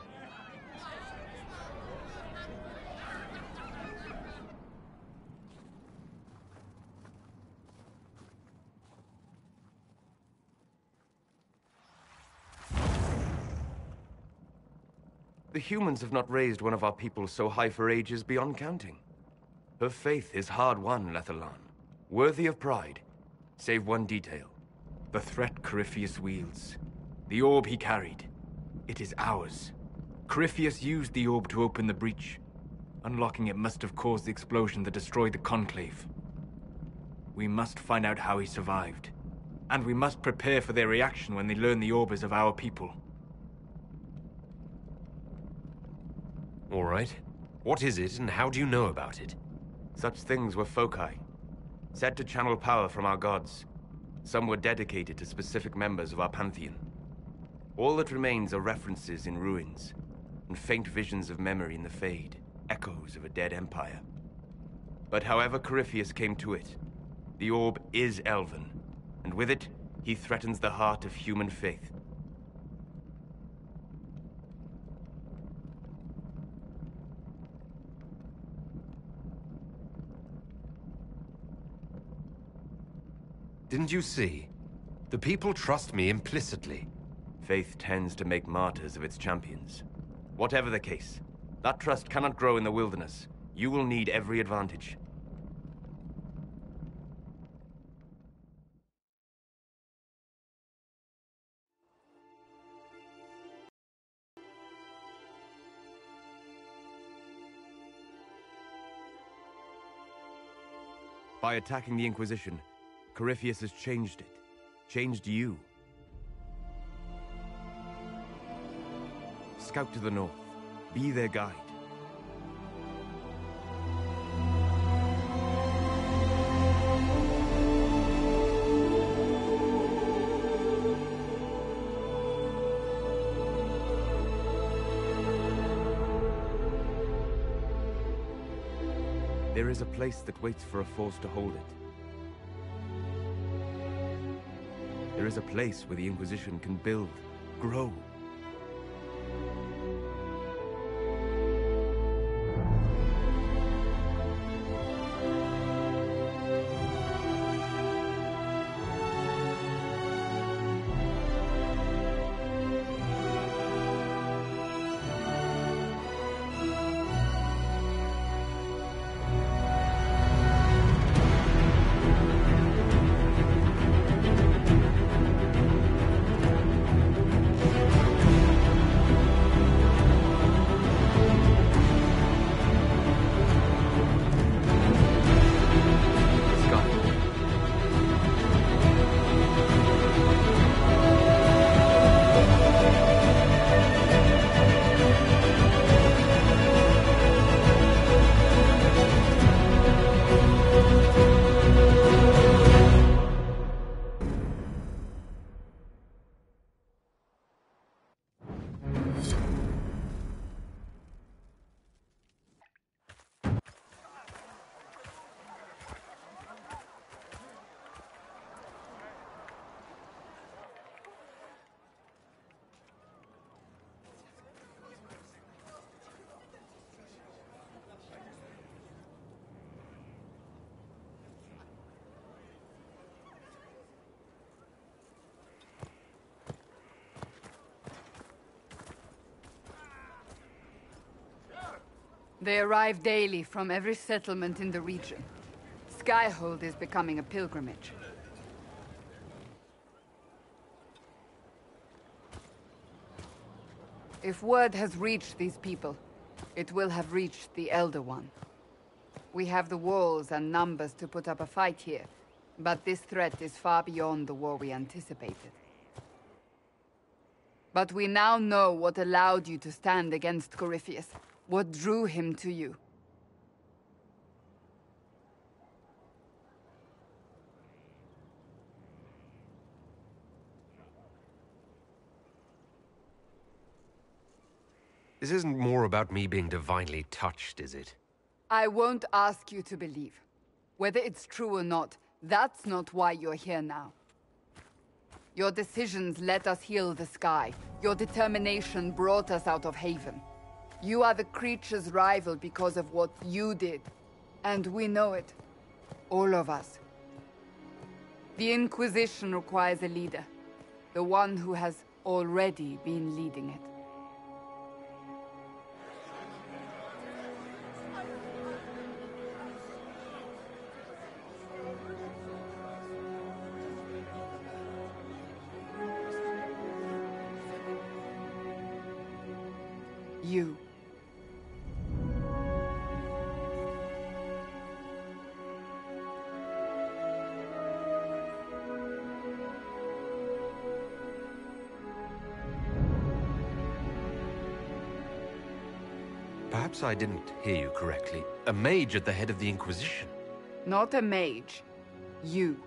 The humans have not raised one of our people so high for ages beyond counting. Her faith is hard-won, Lethalan. Worthy of pride, save one detail. The threat Corypheus wields. The orb he carried. It is ours. Corypheus used the orb to open the breach. Unlocking it must have caused the explosion that destroyed the Conclave. We must find out how he survived. And we must prepare for their reaction when they learn the orb is of our people. All right. What is it, and how do you know about it? Such things were foci, said to channel power from our gods. Some were dedicated to specific members of our pantheon. All that remains are references in ruins, and faint visions of memory in the Fade, echoes of a dead empire. But however Corypheus came to it, the orb is elven, and with it, he threatens the heart of human faith. Didn't you see? The people trust me implicitly. Faith tends to make martyrs of its champions. Whatever the case, that trust cannot grow in the wilderness. You will need every advantage. By attacking the Inquisition, Corypheus has changed it. Changed you. Scout to the north. Be their guide. There is a place that waits for a force to hold it. There is a place where the Inquisition can build, grow. They arrive daily from every settlement in the region. Skyhold is becoming a pilgrimage. If word has reached these people, it will have reached the Elder One. We have the walls and numbers to put up a fight here, but this threat is far beyond the war we anticipated. But we now know what allowed you to stand against Corypheus, what drew him to you. This isn't more about me being divinely touched, is it? I won't ask you to believe. Whether it's true or not, that's not why you're here now. Your decisions let us heal the sky. Your determination brought us out of Haven. You are the creature's rival because of what you did. And we know it. All of us. The Inquisition requires a leader. The one who has already been leading it. You. Perhaps I didn't hear you correctly. A mage at the head of the Inquisition. Not a mage. You.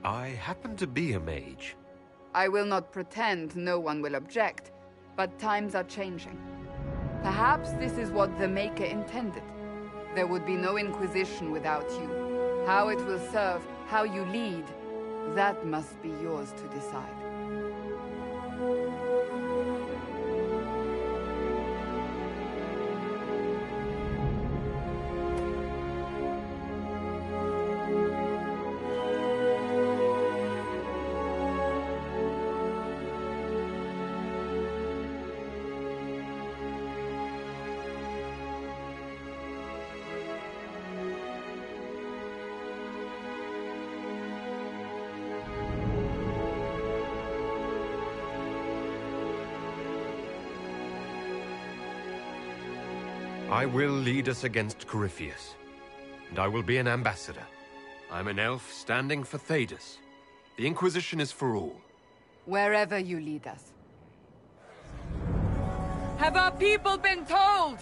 I happen to be a mage. I will not pretend no one will object, but times are changing. Perhaps this is what the Maker intended. There would be no Inquisition without you. How it will serve, how you lead, that must be yours to decide. I will lead us against Corypheus, and I will be an ambassador. I'm an elf standing for Thedas. The Inquisition is for all. Wherever you lead us. Have our people been told?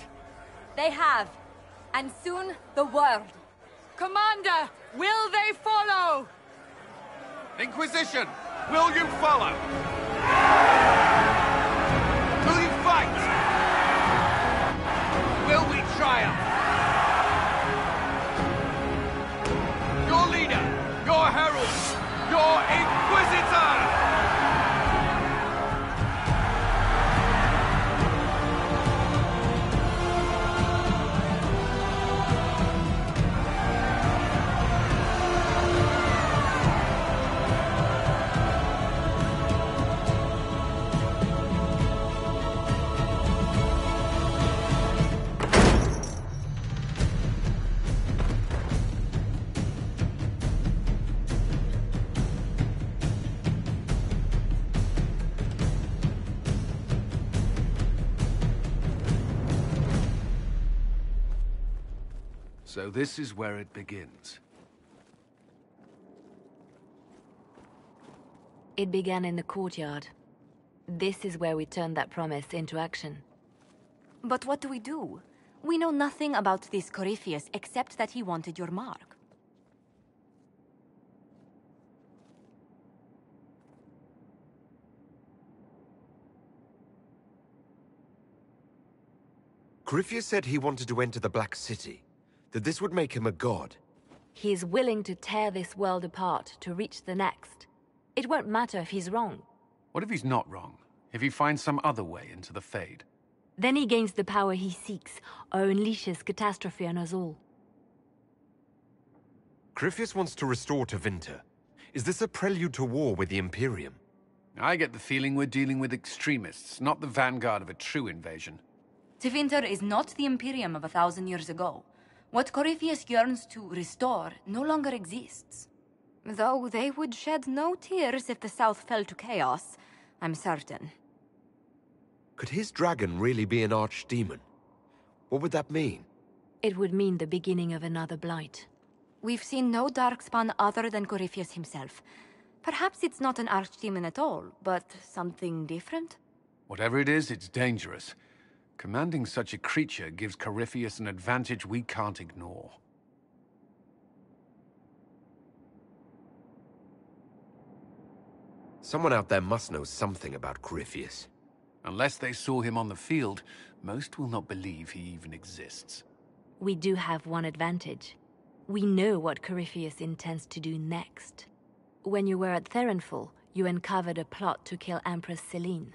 They have. And soon, the world. Commander, will they follow? Inquisition, will you follow? Will you fight? Will we triumph? Your leader, your herald, your Inquisitor! So this is where it begins. It began in the courtyard. This is where we turned that promise into action. But what do we do? We know nothing about this Corypheus except that he wanted your mark. Corypheus said he wanted to enter the Black City, that this would make him a god. He is willing to tear this world apart to reach the next. It won't matter if he's wrong. What if he's not wrong? If he finds some other way into the Fade? Then he gains the power he seeks, or unleashes catastrophe on us all. Corypheus wants to restore Tevinter. Is this a prelude to war with the Imperium? I get the feeling we're dealing with extremists, not the vanguard of a true invasion. Tevinter is not the Imperium of 1,000 years ago. What Corypheus yearns to restore no longer exists. Though they would shed no tears if the South fell to chaos, I'm certain. Could his dragon really be an archdemon? What would that mean? It would mean the beginning of another blight. We've seen no darkspawn other than Corypheus himself. Perhaps it's not an archdemon at all, but something different? Whatever it is, it's dangerous. Commanding such a creature gives Corypheus an advantage we can't ignore. Someone out there must know something about Corypheus. Unless they saw him on the field, most will not believe he even exists. We do have one advantage. We know what Corypheus intends to do next. When you were at Therenfall, you uncovered a plot to kill Empress Celine.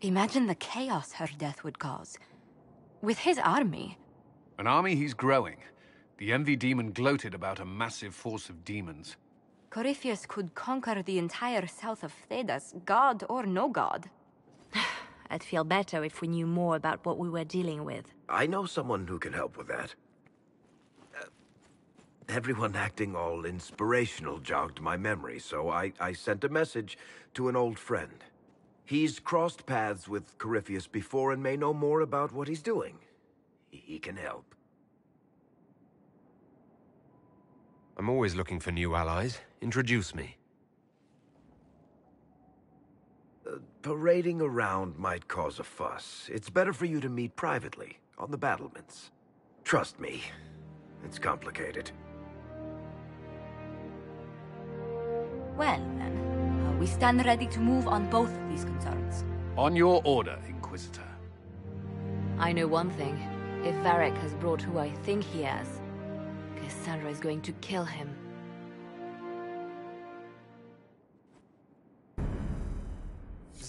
Imagine the chaos her death would cause. With his army. An army he's growing. The Envy Demon gloated about a massive force of demons. Corypheus could conquer the entire south of Thedas, god or no god. I'd feel better if we knew more about what we were dealing with. I know someone who can help with that. Everyone acting all inspirational jogged my memory, so I sent a message to an old friend. He's crossed paths with Corypheus before and may know more about what he's doing. He can help. I'm always looking for new allies. Introduce me. Parading around might cause a fuss. It's better for you to meet privately, on the battlements. Trust me, it's complicated. Well, then, we stand ready to move on both of these concerns. On your order, Inquisitor. I know one thing. If Varric has brought who I think he has, Cassandra is going to kill him.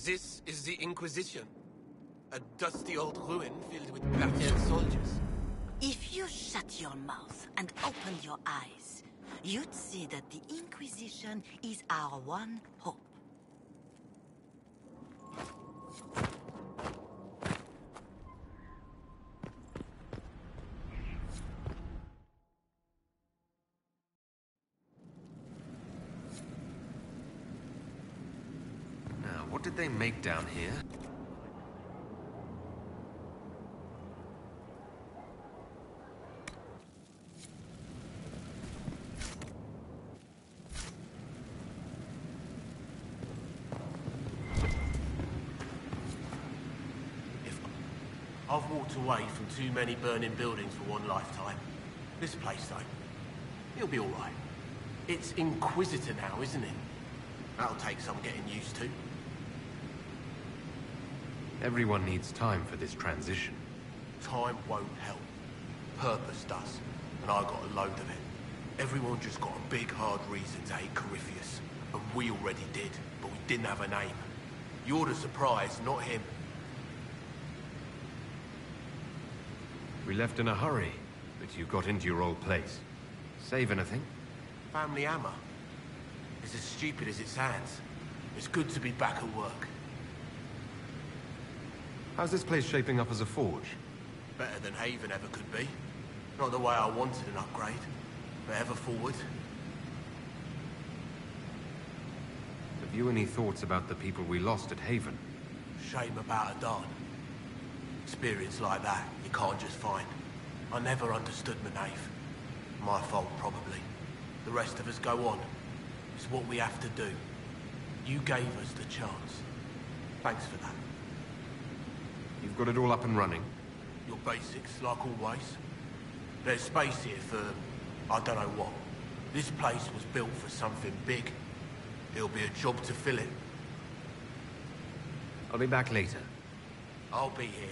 This is the Inquisition. A dusty old ruin filled with battered soldiers. If you shut your mouth and open your eyes, you'd see that the Inquisition is our one hope. Now, what did they make down here? I've walked away from too many burning buildings for one lifetime. This place, though, it'll be all right. It's Inquisitor now, isn't it? That'll take some getting used to. Everyone needs time for this transition. Time won't help. Purpose does, and I got a load of it. Everyone just got a big, hard reason to hate Corypheus, and we already did, but we didn't have a name. You're the surprise, not him. We left in a hurry, but you got into your old place. Save anything? Family hammer. It's as stupid as it sounds. It's good to be back at work. How's this place shaping up as a forge? Better than Haven ever could be. Not the way I wanted an upgrade, but ever forward. Have you any thoughts about the people we lost at Haven? Shame about a darn. Experience like that, you can't just find. I never understood Manave. My fault, probably. The rest of us go on. It's what we have to do. You gave us the chance. Thanks for that. You've got it all up and running? Your basics, like always. There's space here for, I don't know what. This place was built for something big. It'll be a job to fill it. I'll be back later. I'll be here.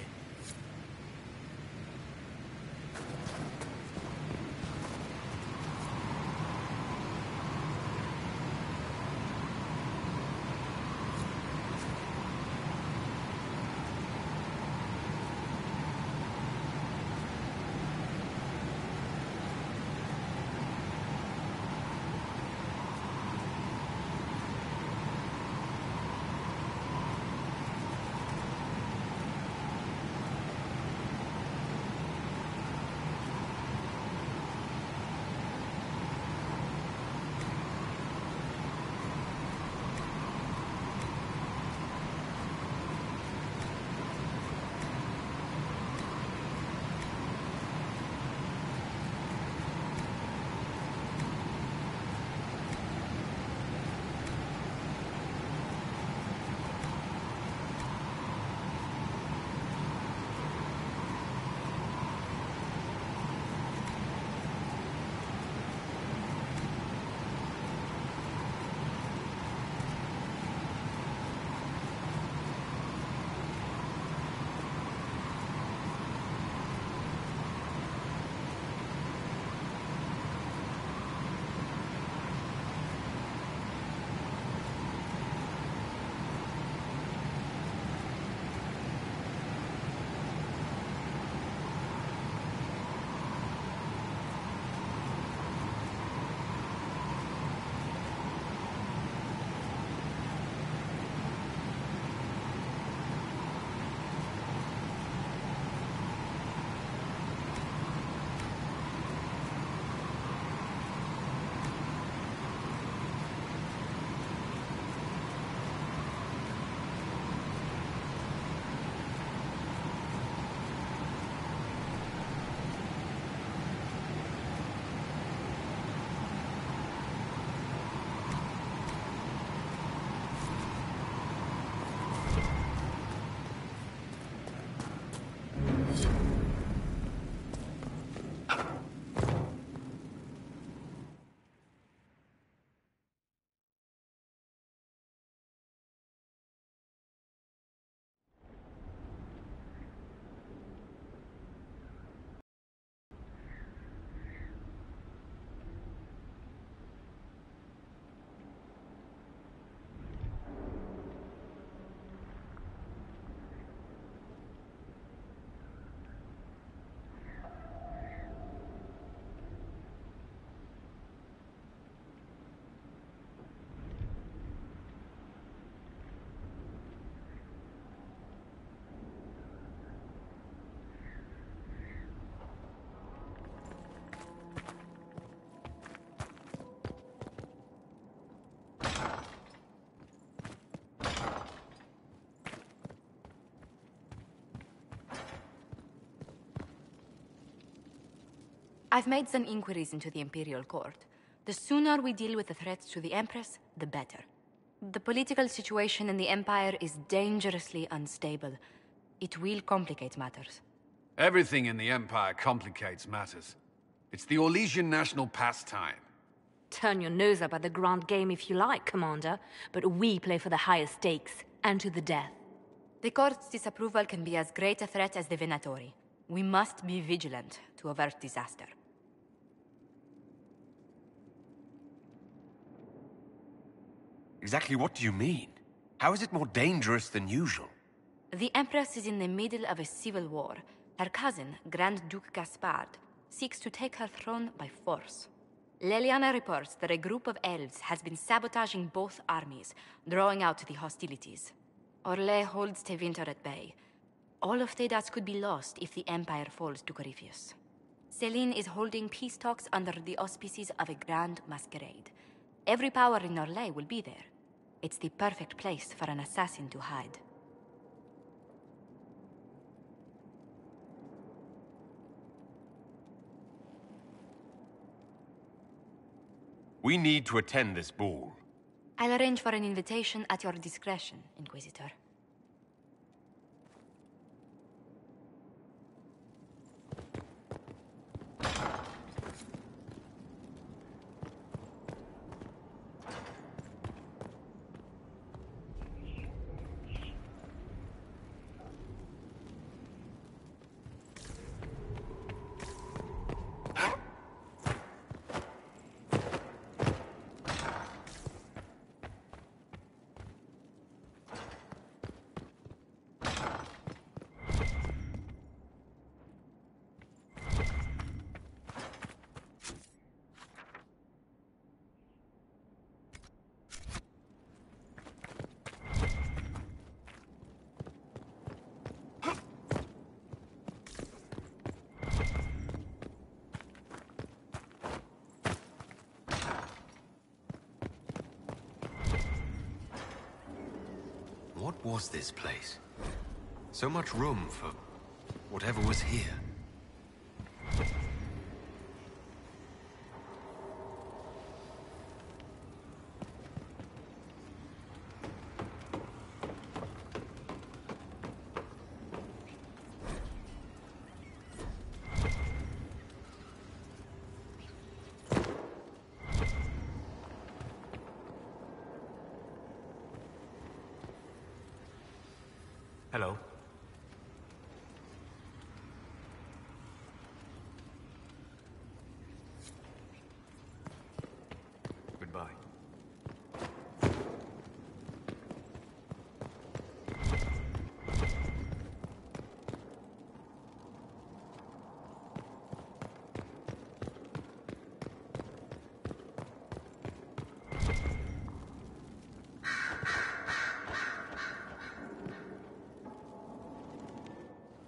I've made some inquiries into the Imperial Court. The sooner we deal with the threats to the Empress, the better. The political situation in the Empire is dangerously unstable. It will complicate matters. Everything in the Empire complicates matters. It's the Orlesian national pastime. Turn your nose up at the grand game if you like, Commander, but we play for the highest stakes, and to the death. The Court's disapproval can be as great a threat as the Venatori. We must be vigilant to avert disaster. Exactly what do you mean? How is it more dangerous than usual? The Empress is in the middle of a civil war. Her cousin, Grand Duke Gaspard, seeks to take her throne by force. Leliana reports that a group of elves has been sabotaging both armies, drawing out the hostilities. Orlais holds Tevinter at bay. All of Thedas could be lost if the Empire falls to Corypheus. Selene is holding peace talks under the auspices of a grand masquerade. Every power in Orlais will be there. It's the perfect place for an assassin to hide. We need to attend this ball. I'll arrange for an invitation at your discretion, Inquisitor. What was this place? So much room for whatever was here. Hello. Goodbye.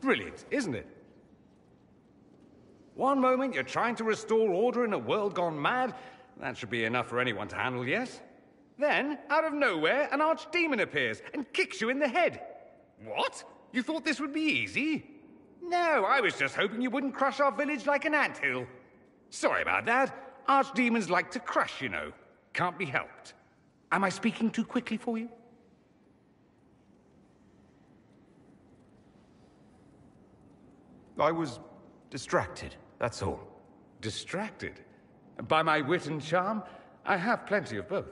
Brilliant, isn't it? One moment you're trying to restore order in a world gone mad. That should be enough for anyone to handle, yes? Then, out of nowhere, an archdemon appears and kicks you in the head. What? You thought this would be easy? No, I was just hoping you wouldn't crush our village like an anthill. Sorry about that. Archdemons like to crush, you know. Can't be helped. Am I speaking too quickly for you? I was distracted, that's all. Distracted? By my wit and charm? I have plenty of both.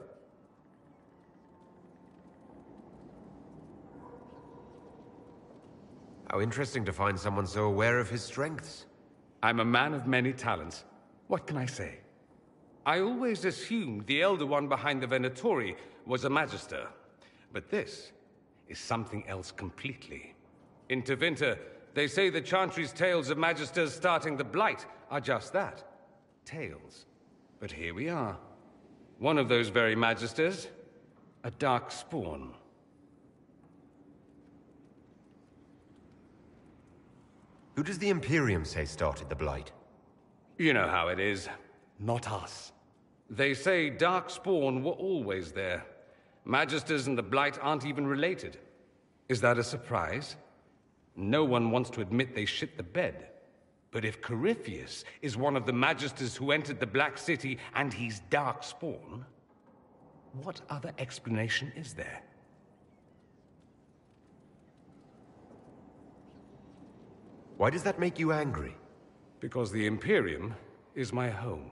How interesting to find someone so aware of his strengths. I'm a man of many talents. What can I say? I always assumed the Elder One behind the Venatori was a Magister. But this is something else completely. In Tevinter, they say the Chantry's tales of Magisters starting the Blight are just that. Tales. But here we are. One of those very Magisters. A dark spawn. Who does the Imperium say started the Blight? You know how it is. Not us. They say Darkspawn were always there. Magisters and the Blight aren't even related. Is that a surprise? No one wants to admit they shit the bed. But if Corypheus is one of the Magisters who entered the Black City and he's Darkspawn, what other explanation is there? Why does that make you angry? Because the Imperium is my home.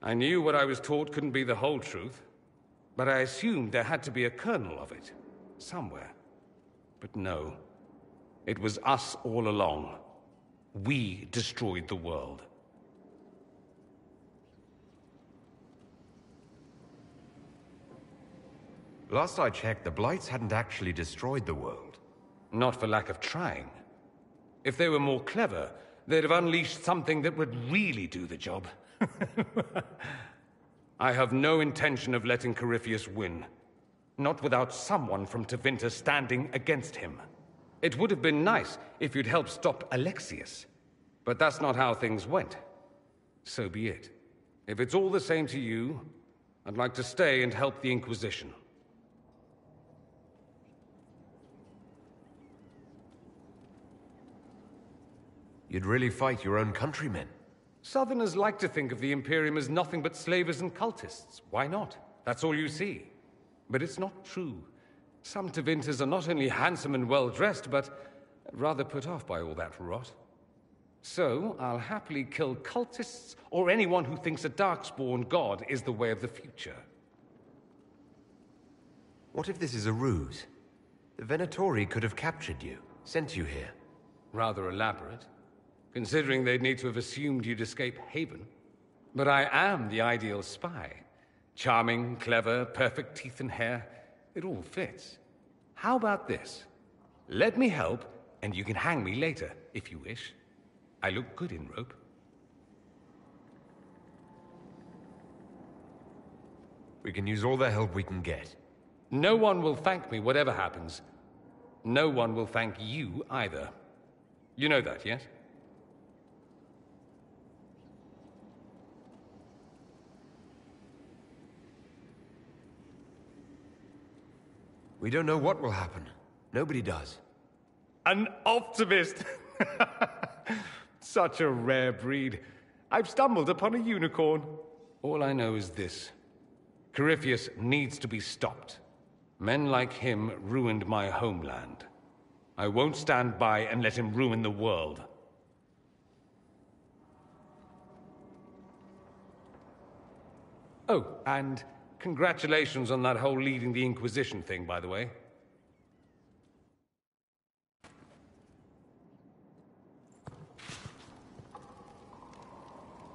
I knew what I was taught couldn't be the whole truth, but I assumed there had to be a kernel of it, somewhere. But no, it was us all along. We destroyed the world. Last I checked, the Blights hadn't actually destroyed the world. Not for lack of trying. If they were more clever, they'd have unleashed something that would really do the job. I have no intention of letting Corypheus win. Not without someone from Tevinter standing against him. It would have been nice if you'd helped stop Alexius. But that's not how things went. So be it. If it's all the same to you, I'd like to stay and help the Inquisition. You'd really fight your own countrymen? Southerners like to think of the Imperium as nothing but slavers and cultists. Why not? That's all you see. But it's not true. Some Tevinters are not only handsome and well-dressed, but rather put off by all that rot. So, I'll happily kill cultists or anyone who thinks a Darkspawn god is the way of the future. What if this is a ruse? The Venatori could have captured you, sent you here. Rather elaborate, considering they'd need to have assumed you'd escape Haven. But I am the ideal spy. Charming, clever, perfect teeth and hair. It all fits. How about this? Let me help, and you can hang me later, if you wish. I look good in rope. We can use all the help we can get. No one will thank me, whatever happens. No one will thank you, either. You know that, yes? We don't know what will happen. Nobody does. An optimist! Such a rare breed. I've stumbled upon a unicorn. All I know is this. Corypheus needs to be stopped. Men like him ruined my homeland. I won't stand by and let him ruin the world. Oh, and congratulations on that whole leading the Inquisition thing, by the way.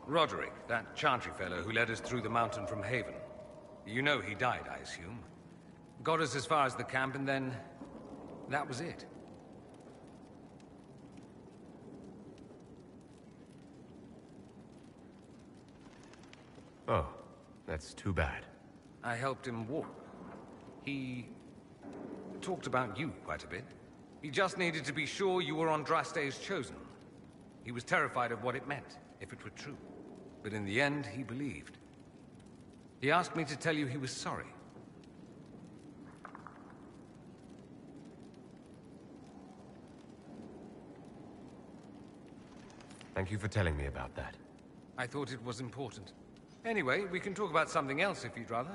Roderick, that Chantry fellow who led us through the mountain from Haven. You know he died, I assume. Got us as far as the camp, and then that was it. Oh, that's too bad. I helped him walk. He talked about you quite a bit. He just needed to be sure you were Andraste's chosen. He was terrified of what it meant, if it were true. But in the end, he believed. He asked me to tell you he was sorry. Thank you for telling me about that. I thought it was important. Anyway, we can talk about something else if you'd rather.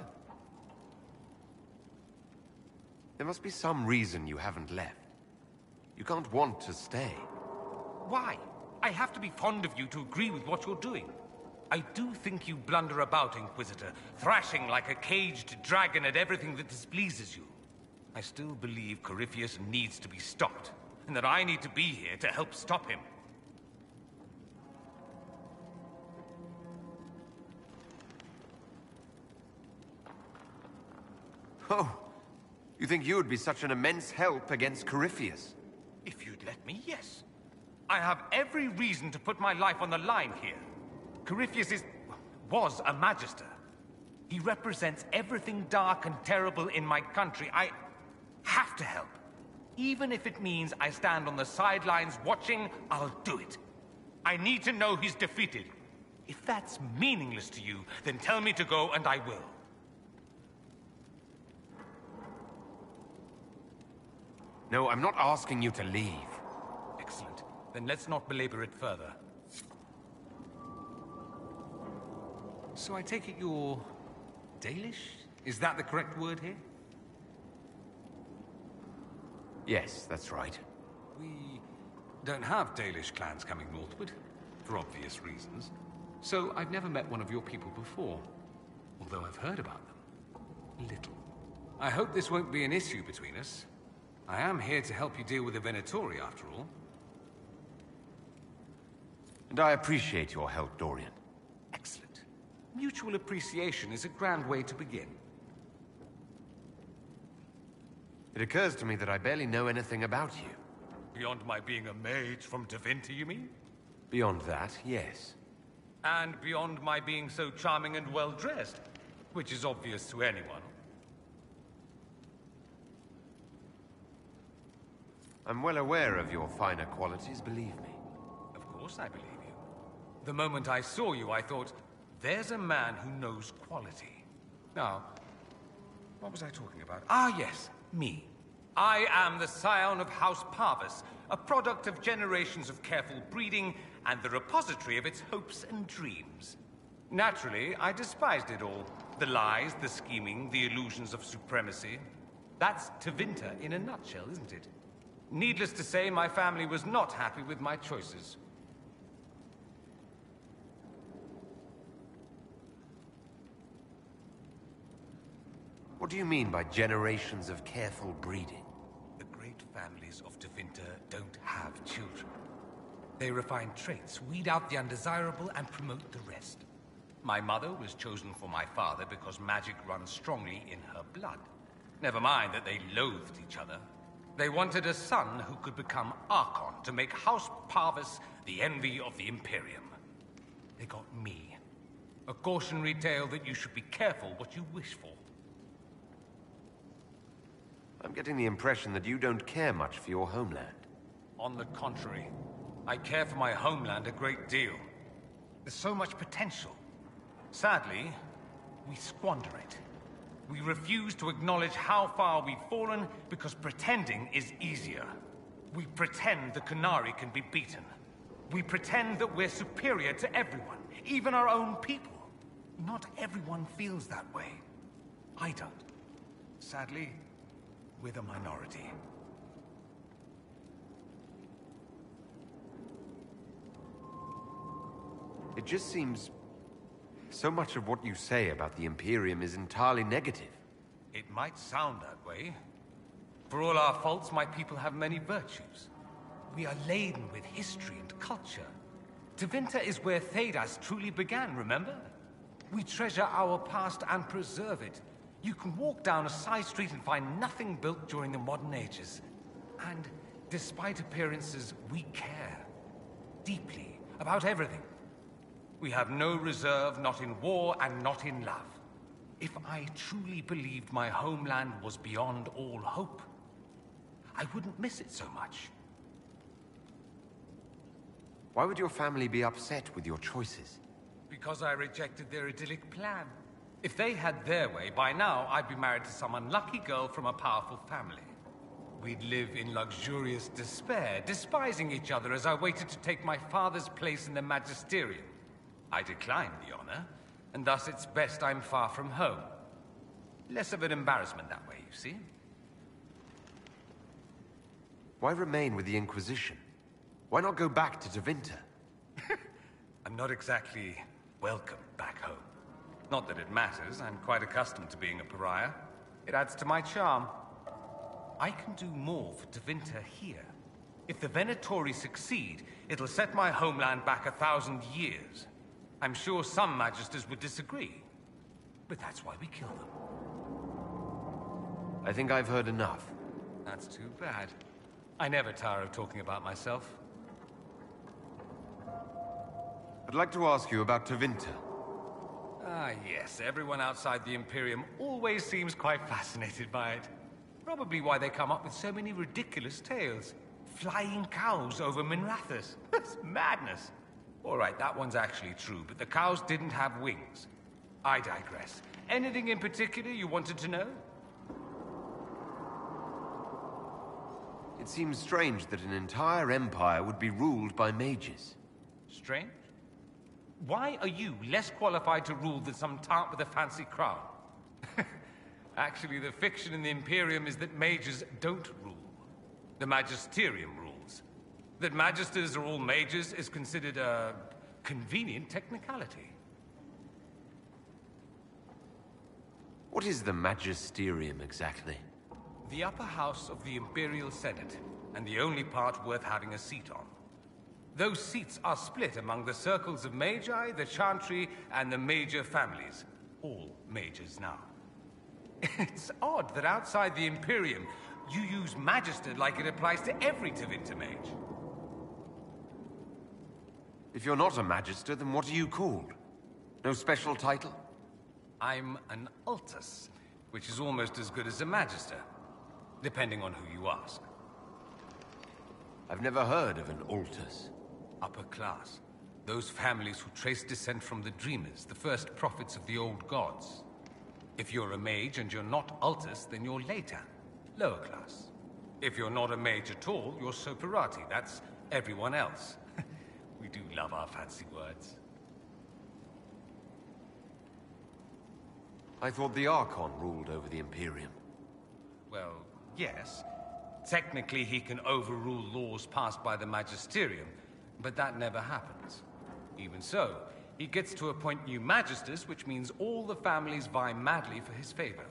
There must be some reason you haven't left. You can't want to stay. Why? I have to be fond of you to agree with what you're doing. I do think you blunder about, Inquisitor, thrashing like a caged dragon at everything that displeases you. I still believe Corypheus needs to be stopped, and that I need to be here to help stop him. Oh, you think you would be such an immense help against Corypheus? If you'd let me, yes. I have every reason to put my life on the line here. Corypheus was a Magister. He represents everything dark and terrible in my country. I have to help. Even if it means I stand on the sidelines watching, I'll do it. I need to know he's defeated. If that's meaningless to you, then tell me to go and I will. No, I'm not asking you to leave. Excellent. Then let's not belabor it further. So I take it you're Dalish? Is that the correct word here? Yes, that's right. We don't have Dalish clans coming northward, for obvious reasons. So I've never met one of your people before, although I've heard about them. Little. I hope this won't be an issue between us. I am here to help you deal with the Venatori, after all. And I appreciate your help, Dorian. Excellent. Mutual appreciation is a grand way to begin. It occurs to me that I barely know anything about you. Beyond my being a mage from Tevinter, you mean? Beyond that, yes. And beyond my being so charming and well-dressed, which is obvious to anyone. I'm well aware of your finer qualities, believe me. Of course I believe you. The moment I saw you, I thought, there's a man who knows quality. Now, what was I talking about? Ah, yes, me. I am the scion of House Parvis, a product of generations of careful breeding and the repository of its hopes and dreams. Naturally, I despised it all. The lies, the scheming, the illusions of supremacy. That's Tevinter in a nutshell, isn't it? Needless to say, my family was not happy with my choices. What do you mean by generations of careful breeding? The great families of Tevinter don't have children. They refine traits, weed out the undesirable, and promote the rest. My mother was chosen for my father because magic runs strongly in her blood. Never mind that they loathed each other. They wanted a son who could become Archon to make House Parvis the envy of the Imperium. They got me. A cautionary tale that you should be careful what you wish for. I'm getting the impression that you don't care much for your homeland. On the contrary, I care for my homeland a great deal. There's so much potential. Sadly, we squander it. We refuse to acknowledge how far we've fallen because pretending is easier. We pretend the Qunari can be beaten. We pretend that we're superior to everyone, even our own people. Not everyone feels that way. I don't. Sadly, we're the minority. It just seems... so much of what you say about the Imperium is entirely negative. It might sound that way. For all our faults, my people have many virtues. We are laden with history and culture. Tevinter is where Thedas truly began, remember? We treasure our past and preserve it. You can walk down a side street and find nothing built during the modern ages. And despite appearances, we care. Deeply. About everything. We have no reserve, not in war and not in love. If I truly believed my homeland was beyond all hope, I wouldn't miss it so much. Why would your family be upset with your choices? Because I rejected their idyllic plan. If they had their way, by now I'd be married to some unlucky girl from a powerful family. We'd live in luxurious despair, despising each other as I waited to take my father's place in the magisterium. I declined the honor, and thus it's best I'm far from home. Less of an embarrassment that way, you see? Why remain with the Inquisition? Why not go back to Tevinter? I'm not exactly welcome back home. Not that it matters, I'm quite accustomed to being a pariah. It adds to my charm. I can do more for Tevinter here. If the Venatori succeed, it'll set my homeland back 1,000 years. I'm sure some magisters would disagree, but that's why we kill them. I think I've heard enough. That's too bad. I never tire of talking about myself. I'd like to ask you about Tevinter. Ah, yes. Everyone outside the Imperium always seems quite fascinated by it. Probably why they come up with so many ridiculous tales. Flying cows over Minrathous. That's madness. All right, that one's actually true, but the cows didn't have wings. I digress. Anything in particular you wanted to know? It seems strange that an entire empire would be ruled by mages. Strange? Why are you less qualified to rule than some tart with a fancy crown? Actually, the fiction in the Imperium is that mages don't rule. The Magisterium rules. That magisters are all mages is considered a convenient technicality. What is the Magisterium exactly? The upper house of the Imperial Senate, and the only part worth having a seat on. Those seats are split among the circles of Magi, the Chantry, and the major families. All mages now. It's odd that outside the Imperium, you use Magister like it applies to every Tevinter mage. If you're not a Magister, then what are you called? No special title? I'm an Altus, which is almost as good as a Magister, depending on who you ask. I've never heard of an Altus. Upper class. Those families who trace descent from the Dreamers, the first prophets of the old gods. If you're a mage and you're not Altus, then you're later. Lower class. If you're not a mage at all, you're Soperati. That's everyone else. We do love our fancy words. I thought the Archon ruled over the Imperium. Well, yes. Technically, he can overrule laws passed by the Magisterium, but that never happens. Even so, he gets to appoint new Magisters, which means all the families vie madly for his favor.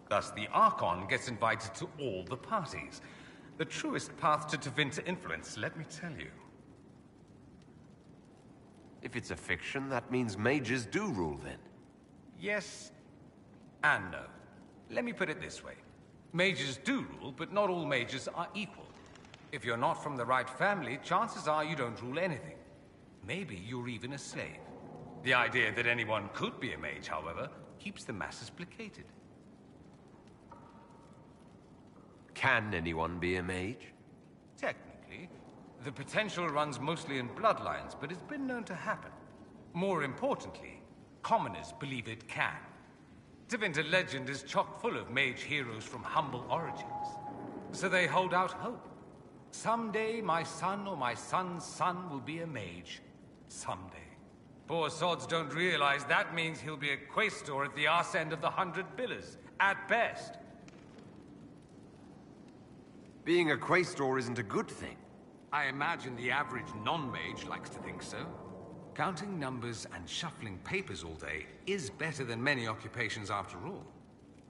Thus, the Archon gets invited to all the parties. The truest path to Tevinter influence, let me tell you. If it's a fiction, that means mages do rule then. Yes and no. Let me put it this way. Mages do rule, but not all mages are equal. If you're not from the right family, chances are you don't rule anything. Maybe you're even a slave. The idea that anyone could be a mage, however, keeps the masses placated. Can anyone be a mage? Technically. The potential runs mostly in bloodlines, but it's been known to happen. More importantly, commoners believe it can. Tevinter legend is chock full of mage heroes from humble origins. So they hold out hope. Someday my son or my son's son will be a mage. Someday. Poor sods don't realize that means he'll be a quaestor at the arse end of the 100 Pillars, at best. Being a quaestor isn't a good thing. I imagine the average non-mage likes to think so. Counting numbers and shuffling papers all day is better than many occupations after all.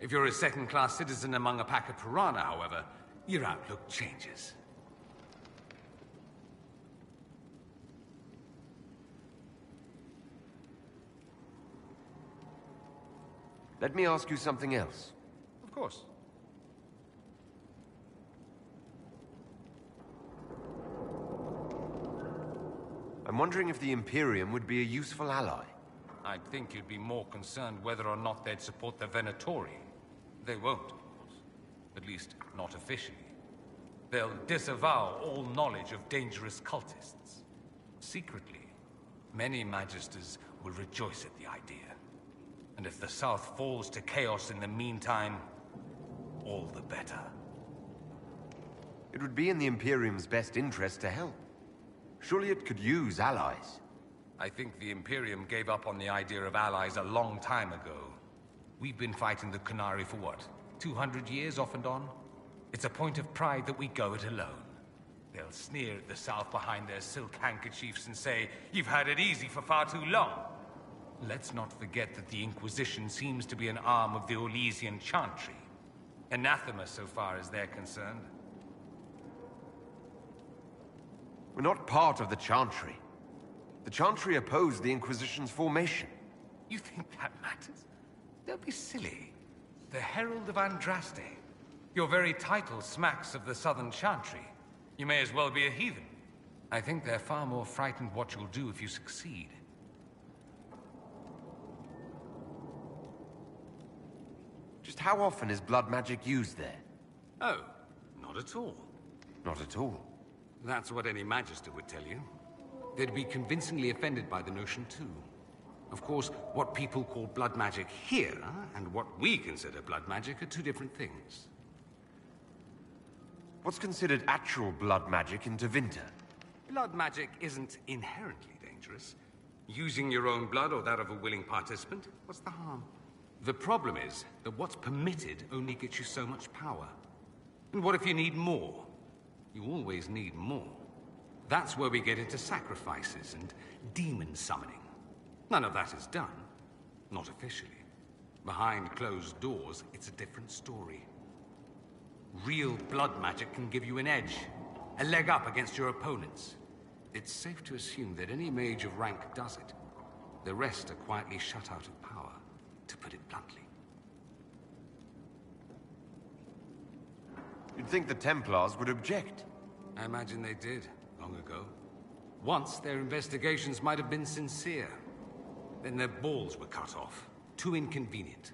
If you're a second-class citizen among a pack of piranha, however, your outlook changes. Let me ask you something else. Of course. I'm wondering if the Imperium would be a useful ally. I'd think you'd be more concerned whether or not they'd support the Venatori. They won't, of course. At least, not officially. They'll disavow all knowledge of dangerous cultists. Secretly, many Magisters will rejoice at the idea. And if the South falls to chaos in the meantime, all the better. It would be in the Imperium's best interest to help. Surely it could use allies. I think the Imperium gave up on the idea of allies a long time ago. We've been fighting the Qunari for what? 200 years off and on? It's a point of pride that we go it alone. They'll sneer at the South behind their silk handkerchiefs and say, "You've had it easy for far too long." Let's not forget that the Inquisition seems to be an arm of the Orlesian Chantry. Anathema so far as they're concerned. We're not part of the Chantry. The Chantry opposed the Inquisition's formation. You think that matters? Don't be silly. The Herald of Andraste. Your very title smacks of the Southern Chantry. You may as well be a heathen. I think they're far more frightened what you'll do if you succeed. Just how often is blood magic used there? Oh, not at all. Not at all. That's what any Magister would tell you. They'd be convincingly offended by the notion, too. Of course, what people call blood magic here, and what we consider blood magic, are two different things. What's considered actual blood magic in Tevinter? Blood magic isn't inherently dangerous. Using your own blood or that of a willing participant, what's the harm? The problem is that what's permitted only gets you so much power. And what if you need more? You always need more. That's where we get into sacrifices and demon summoning. None of that is done. Not officially. Behind closed doors, it's a different story. Real blood magic can give you an edge, a leg up against your opponents. It's safe to assume that any mage of rank does it. The rest are quietly shut out of power, to put it bluntly. You'd think the Templars would object. I imagine they did, long ago. Once, their investigations might have been sincere. Then their balls were cut off. Too inconvenient.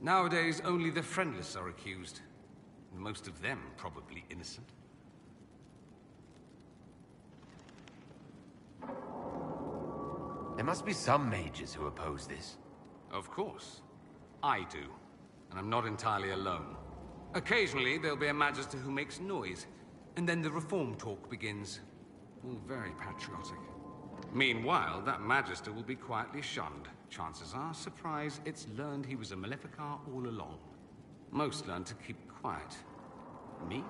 Nowadays, only the friendless are accused. And most of them probably innocent. There must be some mages who oppose this. Of course. I do. And I'm not entirely alone. Occasionally, there'll be a magister who makes noise, and then the reform talk begins. All very patriotic. Meanwhile, that magister will be quietly shunned. Chances are, surprise, it's learned he was a Maleficar all along. Most learn to keep quiet. Me?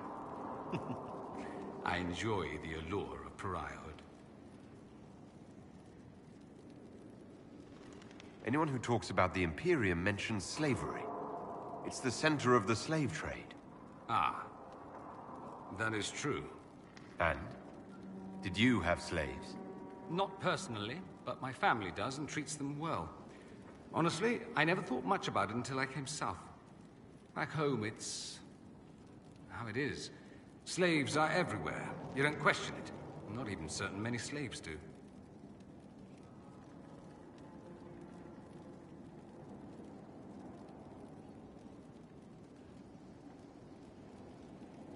I enjoy the allure of pariahhood. Anyone who talks about the Imperium mentions slavery. It's the center of the slave trade. Ah. That is true. And? Did you have slaves? Not personally, but my family does and treats them well. Honestly, I never thought much about it until I came south. Back home, it's how it is. Slaves are everywhere. You don't question it. I'm not even certain many slaves do.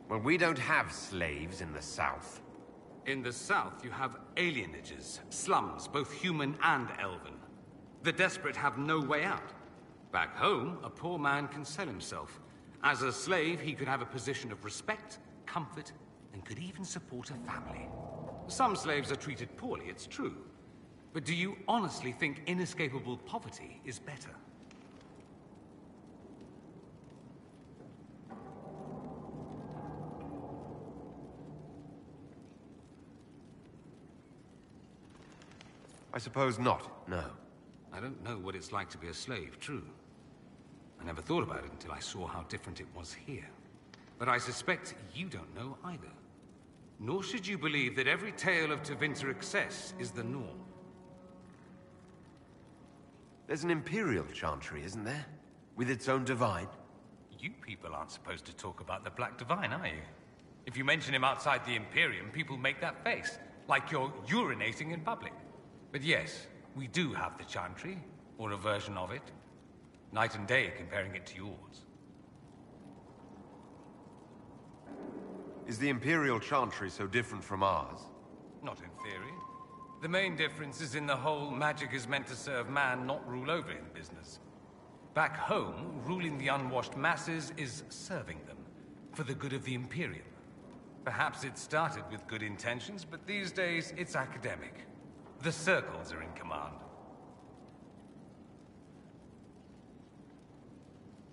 Well, we don't have slaves in the south. In the south, you have alienages, slums, both human and elven. The desperate have no way out. Back home, a poor man can sell himself. As a slave, he could have a position of respect, comfort, and could even support a family. Some slaves are treated poorly, it's true. But do you honestly think inescapable poverty is better? I suppose not, no. I don't know what it's like to be a slave, true. I never thought about it until I saw how different it was here. But I suspect you don't know either. Nor should you believe that every tale of Tevinter excess is the norm. There's an Imperial Chantry, isn't there? With its own divine? You people aren't supposed to talk about the Black Divine, are you? If you mention him outside the Imperium, people make that face, like you're urinating in public. But yes, we do have the Chantry, or a version of it. Night and day comparing it to yours. Is the Imperial Chantry so different from ours? Not in theory. The main difference is in the whole magic is meant to serve man, not rule over him business. Back home, ruling the unwashed masses is serving them, for the good of the Imperium. Perhaps it started with good intentions, but these days it's academic. The circles are in command.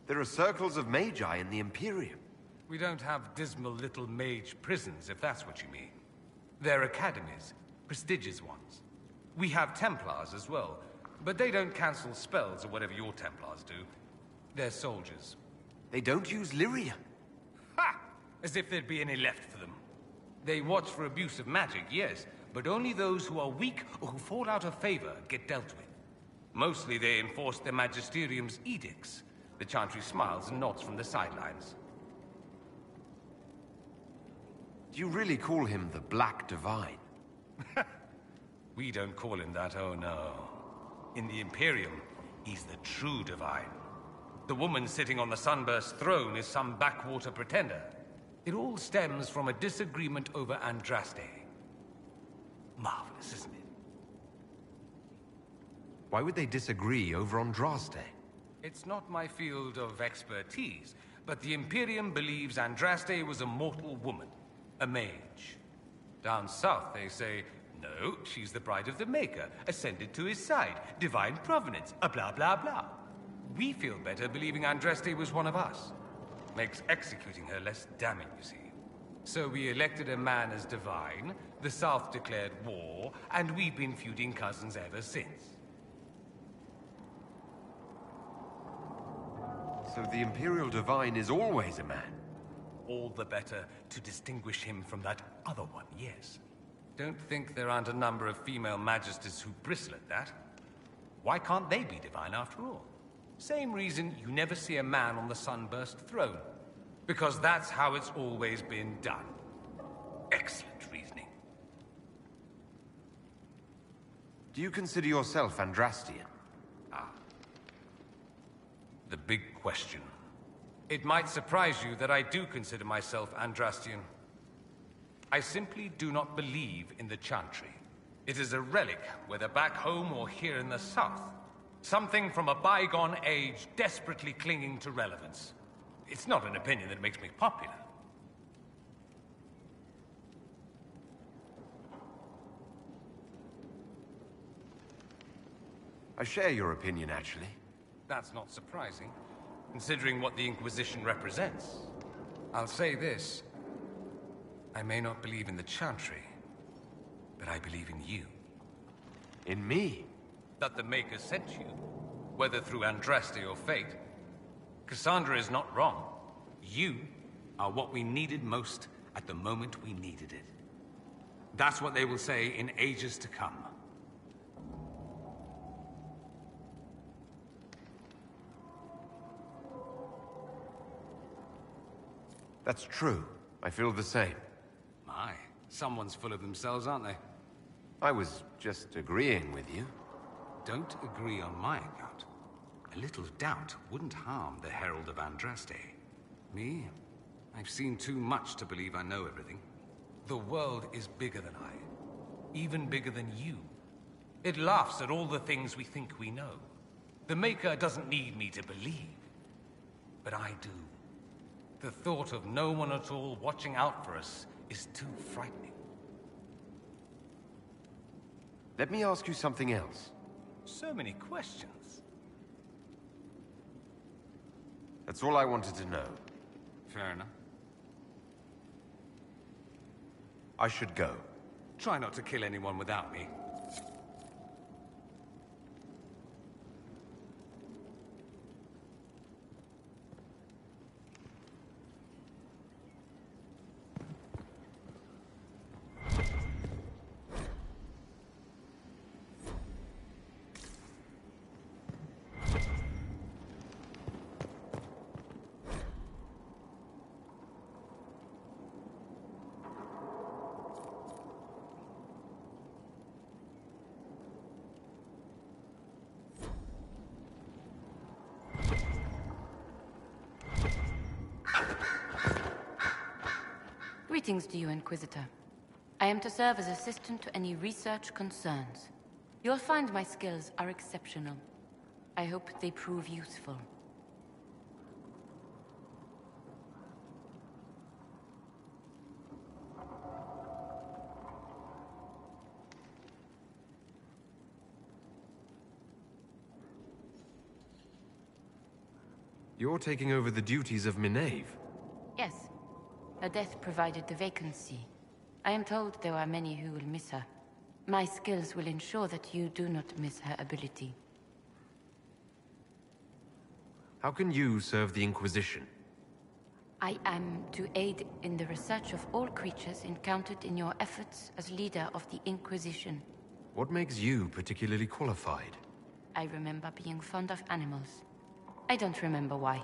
There are circles of magi in the Imperium. We don't have dismal little mage prisons, if that's what you mean. They're academies, prestigious ones. We have Templars as well, but they don't cancel spells or whatever your Templars do. They're soldiers. They don't use Lyria. Ha! As if there'd be any left for them. They watch for abuse of magic, yes, but only those who are weak or who fall out of favor get dealt with. Mostly they enforce the Magisterium's edicts. The Chantry smiles and nods from the sidelines. Do you really call him the Black Divine? We don't call him that, oh no. In the Imperium, he's the true Divine. The woman sitting on the Sunburst throne is some backwater pretender. It all stems from a disagreement over Andraste. Marvelous, isn't it? Why would they disagree over Andraste? It's not my field of expertise, but the Imperium believes Andraste was a mortal woman, a mage. Down south, they say, No, she's the bride of the Maker, ascended to his side, divine provenance, a blah blah blah. We feel better believing Andraste was one of us. Makes executing her less damning, you see. So we elected a man as divine, the South declared war, and we've been feuding cousins ever since. So the Imperial Divine is always a man? All the better to distinguish him from that other one, yes. Don't think there aren't a number of female magisters who bristle at that. Why can't they be divine after all? Same reason you never see a man on the Sunburst throne. Because that's how it's always been done. Excellent reasoning. Do you consider yourself Andrastian? Ah. The big question. It might surprise you that I do consider myself Andrastian. I simply do not believe in the Chantry. It is a relic, whether back home or here in the South. Something from a bygone age desperately clinging to relevance. It's not an opinion that makes me popular. I share your opinion, actually. That's not surprising, considering what the Inquisition represents. I'll say this. I may not believe in the Chantry, but I believe in you. In me? That the Maker sent you, whether through Andraste or fate. Cassandra is not wrong. You are what we needed most at the moment we needed it. That's what they will say in ages to come. That's true. I feel the same. My, someone's full of themselves, aren't they? I was just agreeing with you. Don't agree on my account. A little doubt wouldn't harm the Herald of Andraste. Me? I've seen too much to believe I know everything. The world is bigger than I. Even bigger than you. It laughs at all the things we think we know. The Maker doesn't need me to believe. But I do. The thought of no one at all watching out for us is too frightening. Let me ask you something else. So many questions. That's all I wanted to know. Fair enough. I should go. Try not to kill anyone without me. Greetings to you, Inquisitor. I am to serve as assistant to any research concerns. You'll find my skills are exceptional. I hope they prove useful. You're taking over the duties of Minave. Yes. Her death provided the vacancy. I am told there are many who will miss her. My skills will ensure that you do not miss her ability. How can you serve the Inquisition? I am to aid in the research of all creatures encountered in your efforts as leader of the Inquisition. What makes you particularly qualified? I remember being fond of animals. I don't remember why.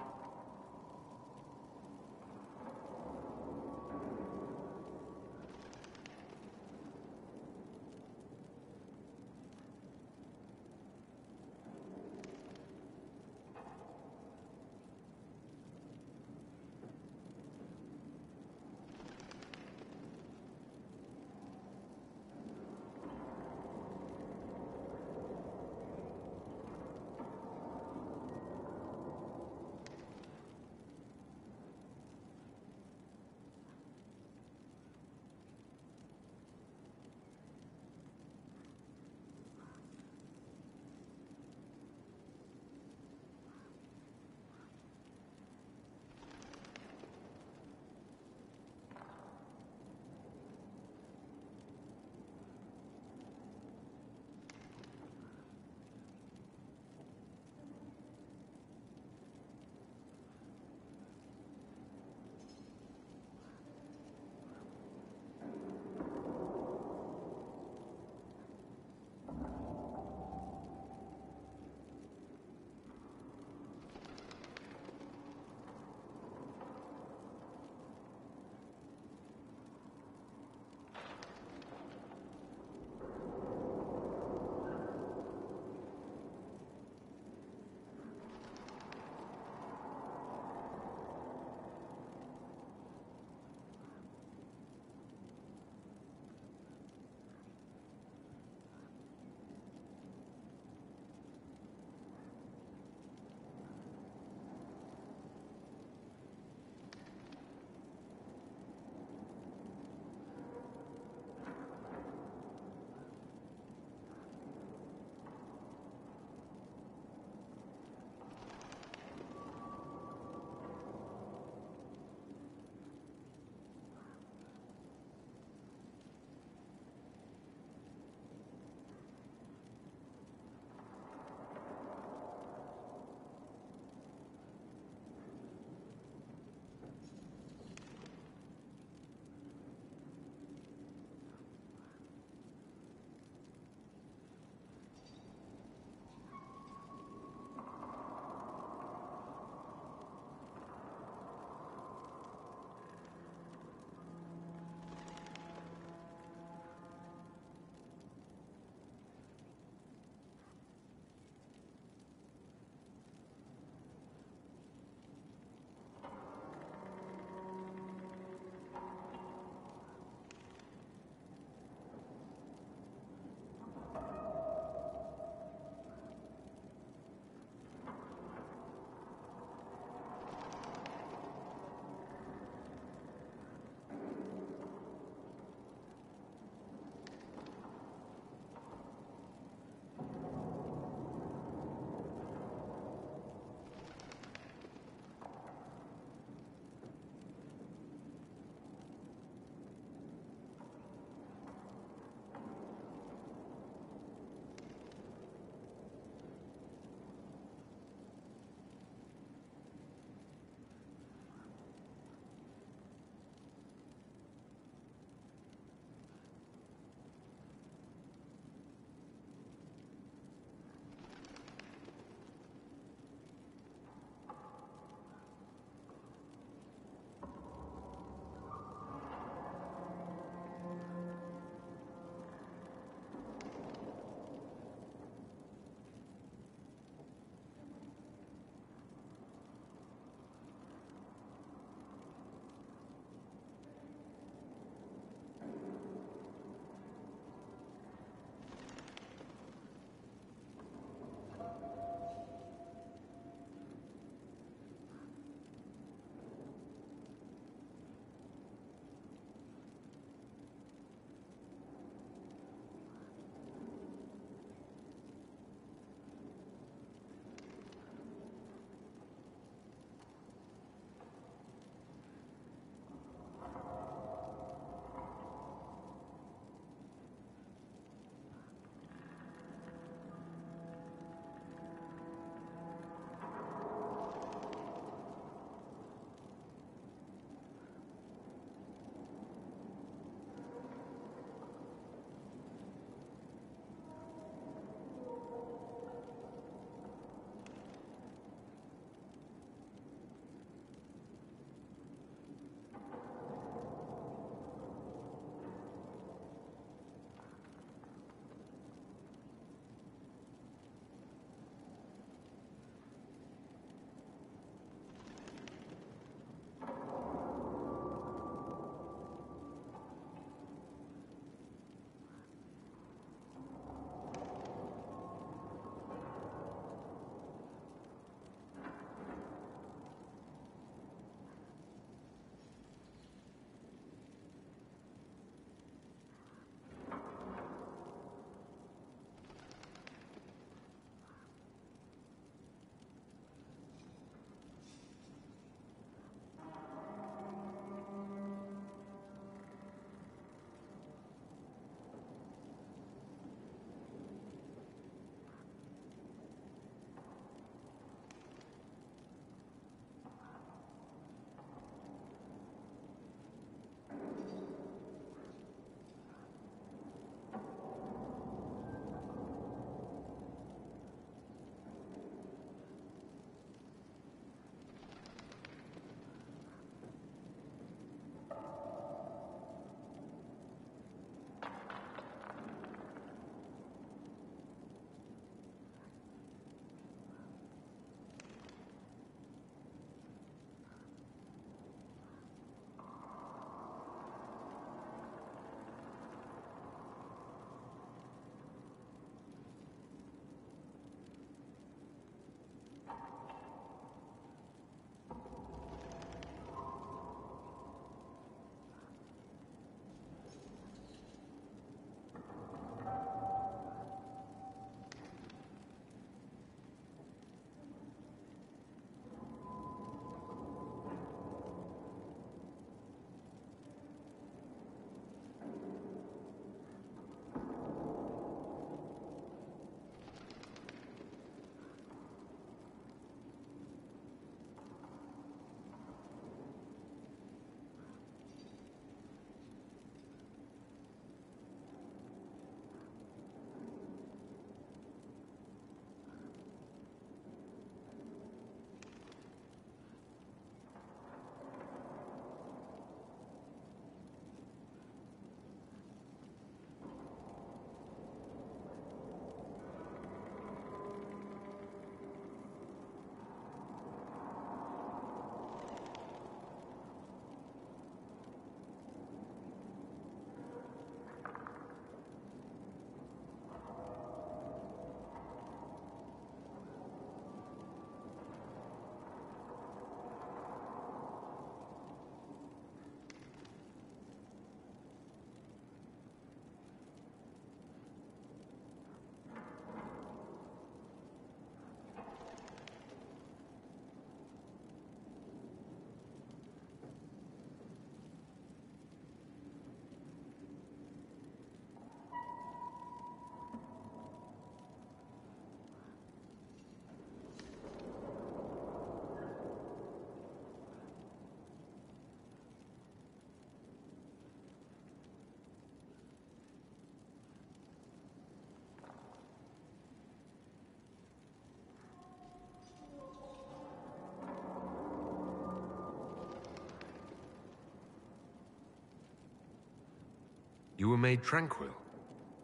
You were made tranquil?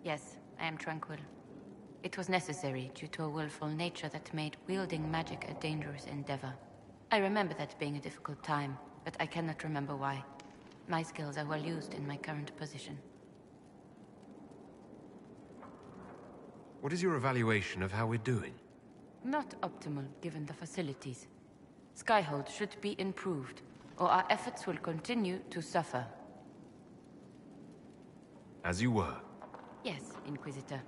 Yes, I am tranquil. It was necessary due to a willful nature that made wielding magic a dangerous endeavor. I remember that being a difficult time, but I cannot remember why. My skills are well used in my current position. What is your evaluation of how we're doing? Not optimal, given the facilities. Skyhold should be improved, or our efforts will continue to suffer. As you were. Yes, Inquisitor.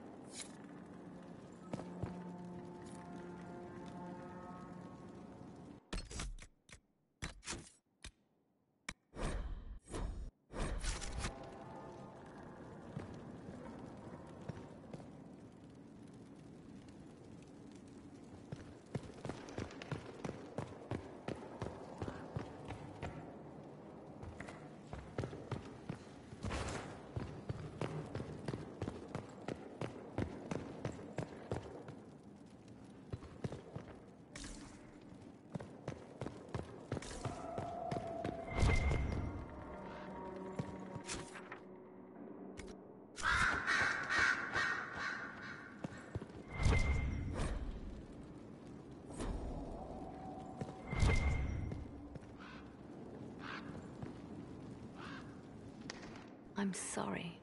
I'm sorry.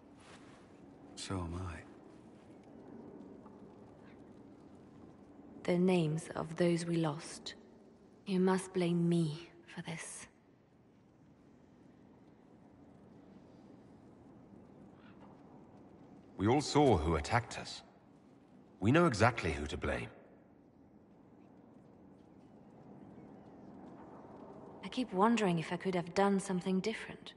So am I. The names of those we lost. You must blame me for this. We all saw who attacked us. We know exactly who to blame. I keep wondering if I could have done something different.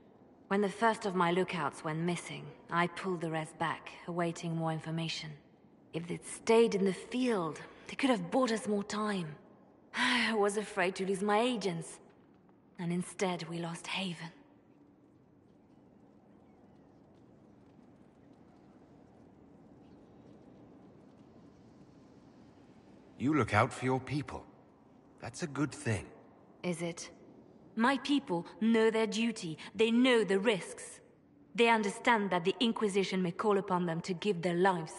When the first of my lookouts went missing, I pulled the rest back, awaiting more information. If they'd stayed in the field, they could have bought us more time. I was afraid to lose my agents. And instead, we lost Haven. You look out for your people. That's a good thing. Is it? My people know their duty. They know the risks. They understand that the Inquisition may call upon them to give their lives.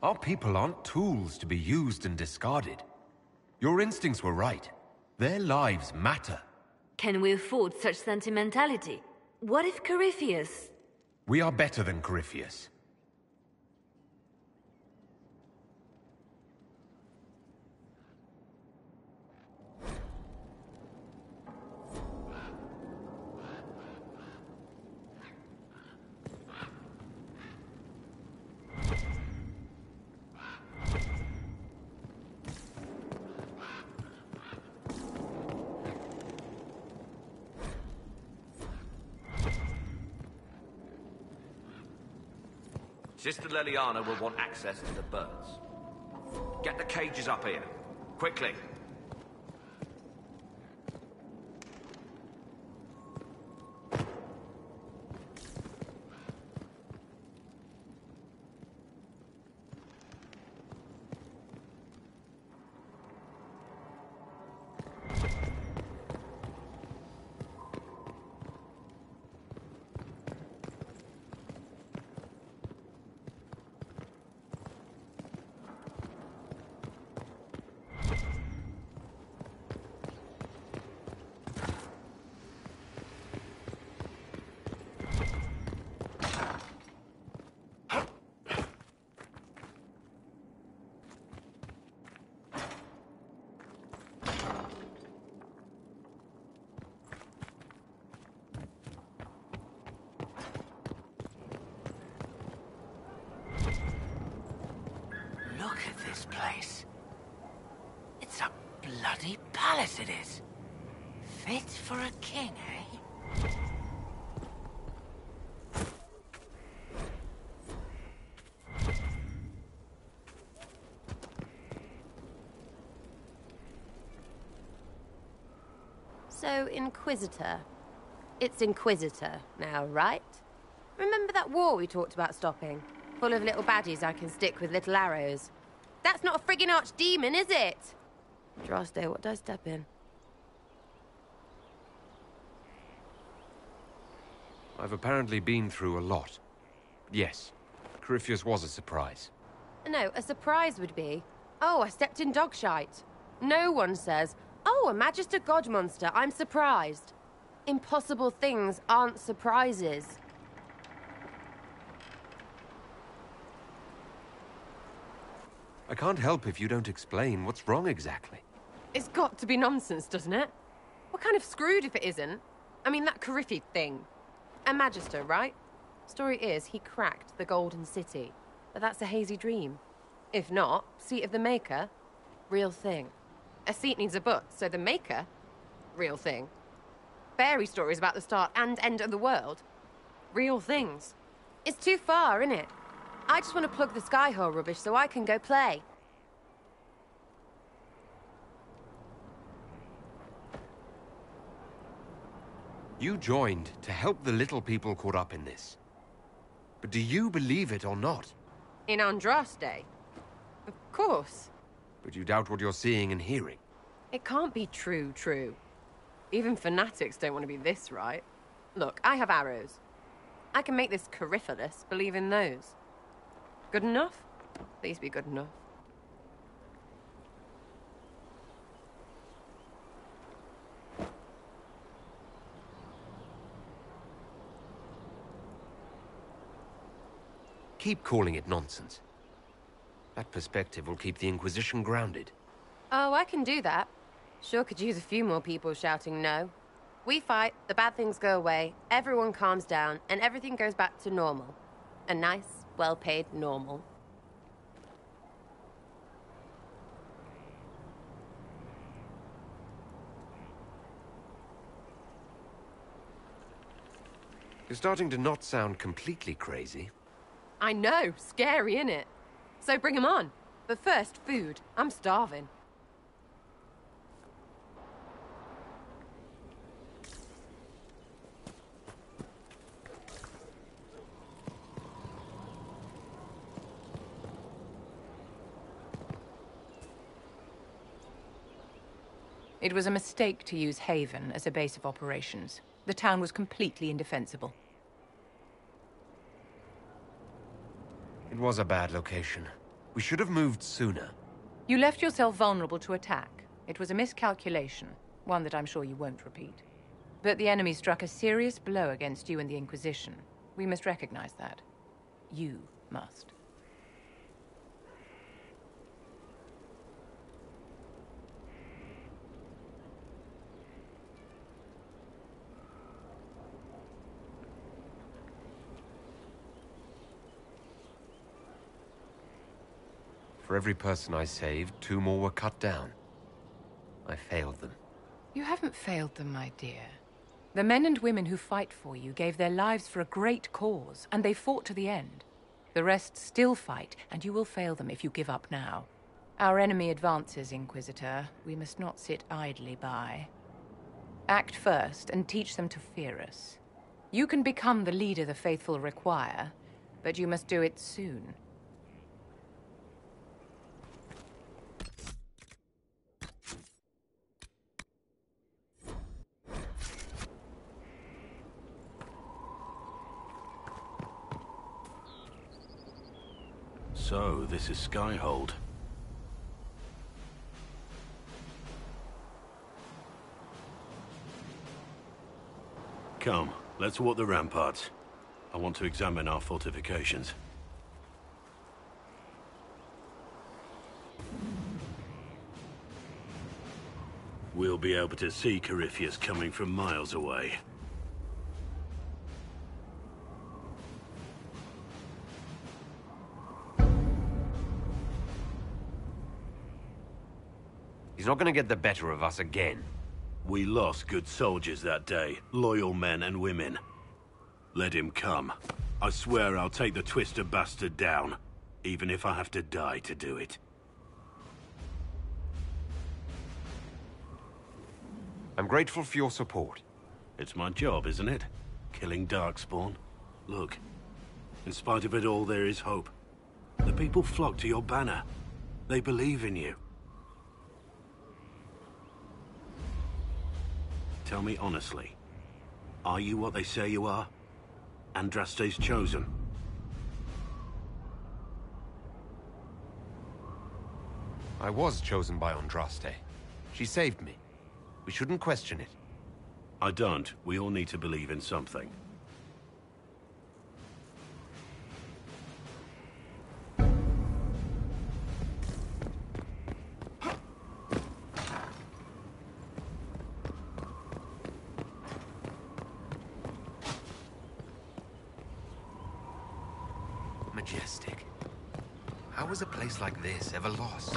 Our people aren't tools to be used and discarded. Your instincts were right. Their lives matter. Can we afford such sentimentality? What if Corypheus... We are better than Corypheus. Sister Leliana will want access to the birds. Get the cages up here. Quickly. Look at this place. It's a bloody palace it is. Fit for a king, eh? So, Inquisitor. It's Inquisitor now, right? Remember that war we talked about stopping? Full of little baddies I can stick with little arrows. That's not a friggin' archdemon, is it? Droste, what did I step in? I've apparently been through a lot. Yes, Corypheus was a surprise. No, a surprise would be, oh, I stepped in dog shite. No one says, oh, a Magister God monster, I'm surprised. Impossible things aren't surprises. I can't help if you don't explain what's wrong exactly. It's got to be nonsense, doesn't it? We're kind of screwed if it isn't. I mean, that Corypheus thing. A Magister, right? Story is, he cracked the Golden City. But that's a hazy dream. If not, Seat of the Maker, real thing. A seat needs a butt, so the Maker, real thing. Fairy stories about the start and end of the world, real things. It's too far, innit? I just want to plug the Skyhole rubbish so I can go play. You joined to help the little people caught up in this. But do you believe it or not? In Andraste? Of course. But you doubt what you're seeing and hearing. It can't be true. Even fanatics don't want to be this right. Look, I have arrows. I can make this Corypheus believe in those. Good enough? Please be good enough. Keep calling it nonsense. That perspective will keep the Inquisition grounded. Oh, I can do that. Sure could use a few more people shouting no. We fight, the bad things go away, everyone calms down, and everything goes back to normal. A nice, well-paid normal. You're starting to not sound completely crazy. I know, scary, innit? So bring 'em on. But first, food. I'm starving. It was a mistake to use Haven as a base of operations. The town was completely indefensible. It was a bad location. We should have moved sooner. You left yourself vulnerable to attack. It was a miscalculation, one that I'm sure you won't repeat. But the enemy struck a serious blow against you and the Inquisition. We must recognize that. You must. For every person I saved, 2 more were cut down. I failed them. You haven't failed them, my dear. The men and women who fight for you gave their lives for a great cause, and they fought to the end. The rest still fight, and you will fail them if you give up now. Our enemy advances, Inquisitor. We must not sit idly by. Act first, and teach them to fear us. You can become the leader the faithful require, but you must do it soon. So, this is Skyhold. Come, let's walk the ramparts. I want to examine our fortifications. We'll be able to see Corypheus coming from miles away. He's not gonna get the better of us again. We lost good soldiers that day, loyal men and women. Let him come. I swear I'll take the twister bastard down, even if I have to die to do it. I'm grateful for your support. It's my job, isn't it? Killing Darkspawn. Look, in spite of it all, there is hope. The people flock to your banner. They believe in you. Tell me honestly. Are you what they say you are? Andraste's chosen? I was chosen by Andraste. She saved me. We shouldn't question it. I don't. We all need to believe in something. Majestic. How was a place like this ever lost?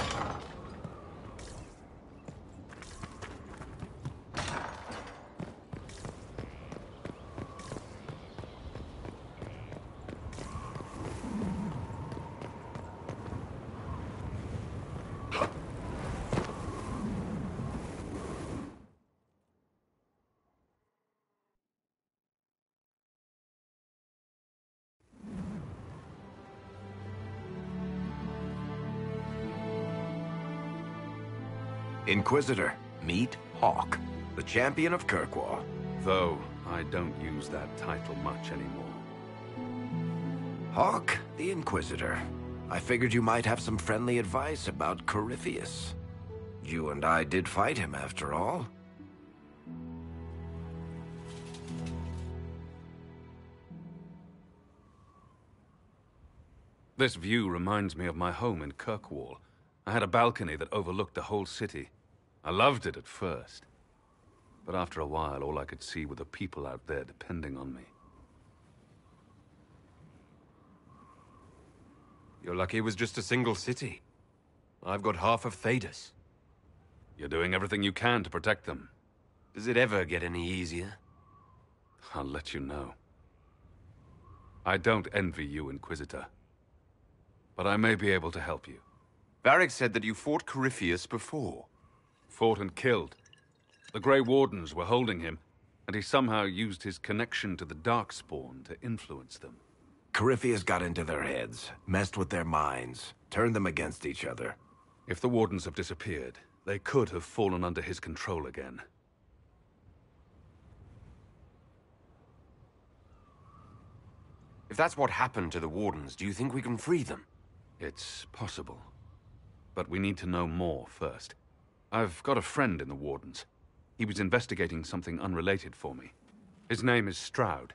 Inquisitor, meet Hawk, the champion of Kirkwall. Though I don't use that title much anymore. Hawk, the Inquisitor. I figured you might have some friendly advice about Corypheus. You and I did fight him, after all. This view reminds me of my home in Kirkwall. I had a balcony that overlooked the whole city. I loved it at first. But after a while, all I could see were the people out there depending on me. You're lucky it was just a single city. I've got half of Thedas. You're doing everything you can to protect them. Does it ever get any easier? I'll let you know. I don't envy you, Inquisitor. But I may be able to help you. Varric said that you fought Corypheus before. Fought and killed. The Grey Wardens were holding him, and he somehow used his connection to the Darkspawn to influence them. Corypheus got into their heads, messed with their minds, turned them against each other. If the Wardens have disappeared, they could have fallen under his control again. If that's what happened to the Wardens, do you think we can free them? It's possible. But we need to know more first. I've got a friend in the Wardens. He was investigating something unrelated for me. His name is Stroud.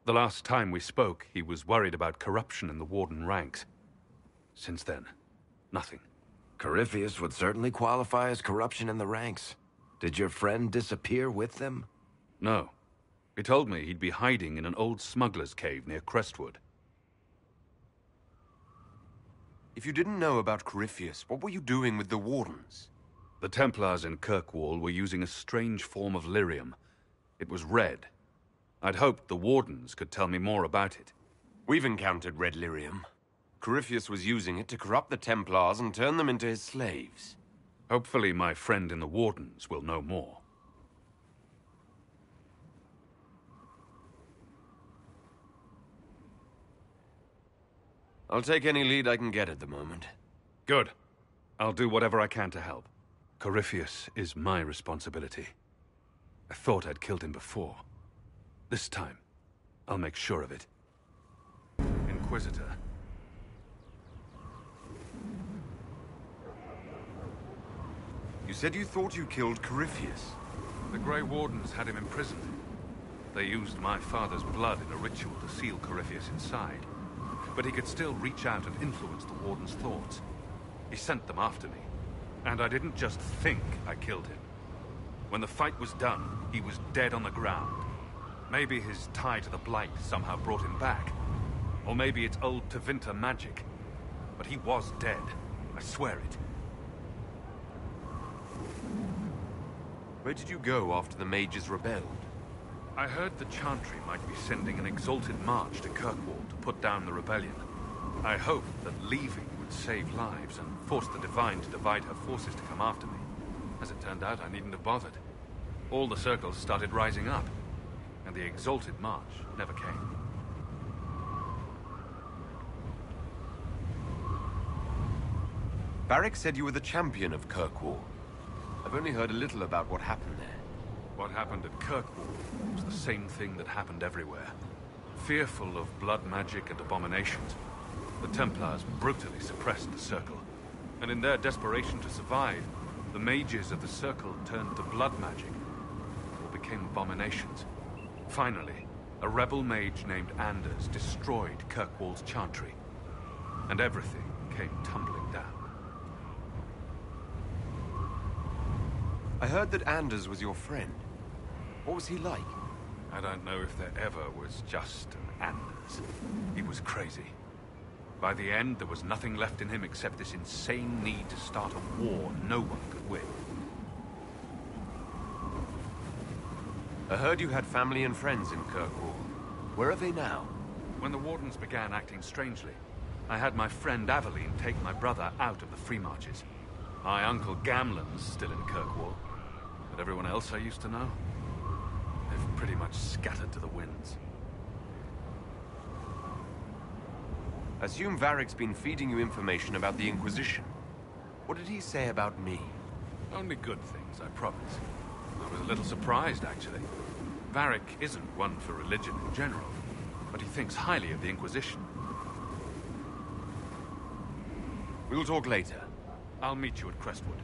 The last time we spoke, he was worried about corruption in the Warden ranks. Since then, nothing. Corypheus would certainly qualify as corruption in the ranks. Did your friend disappear with them? No. He told me he'd be hiding in an old smuggler's cave near Crestwood. If you didn't know about Corypheus, what were you doing with the Wardens? The Templars in Kirkwall were using a strange form of lyrium. It was red. I'd hoped the Wardens could tell me more about it. We've encountered red lyrium. Corypheus was using it to corrupt the Templars and turn them into his slaves. Hopefully my friend in the Wardens will know more. I'll take any lead I can get at the moment. Good. I'll do whatever I can to help. Corypheus is my responsibility. I thought I'd killed him before. This time, I'll make sure of it. Inquisitor. You said you thought you killed Corypheus. The Grey Wardens had him imprisoned. They used my father's blood in a ritual to seal Corypheus inside. But he could still reach out and influence the Warden's thoughts. He sent them after me. And I didn't just think I killed him. When the fight was done, he was dead on the ground. Maybe his tie to the Blight somehow brought him back. Or maybe it's old Tevinter magic. But he was dead. I swear it. Where did you go after the mages rebelled? I heard the Chantry might be sending an exalted march to Kirkwall to put down the rebellion. I hoped that leaving would save lives and force the Divine to divide her forces to come after me. As it turned out, I needn't have bothered. All the circles started rising up, and the exalted march never came. Varric said you were the champion of Kirkwall. I've only heard a little about what happened there. What happened at Kirkwall was the same thing that happened everywhere. Fearful of blood magic and abominations, the Templars brutally suppressed the Circle. And in their desperation to survive, the mages of the Circle turned to blood magic, or became abominations. Finally, a rebel mage named Anders destroyed Kirkwall's chantry, and everything came tumbling down. I heard that Anders was your friend. What was he like? I don't know if there ever was just an Anders. He was crazy. By the end, there was nothing left in him except this insane need to start a war no one could win. I heard you had family and friends in Kirkwall. Where are they now? When the Wardens began acting strangely, I had my friend Aveline take my brother out of the Free Marches. My uncle Gamlen's still in Kirkwall, but everyone else I used to know, they've pretty much scattered to the winds. I assume Varric's been feeding you information about the Inquisition. What did he say about me? Only good things, I promise. I was a little surprised, actually. Varric isn't one for religion in general, but he thinks highly of the Inquisition. We'll talk later. I'll meet you at Crestwood.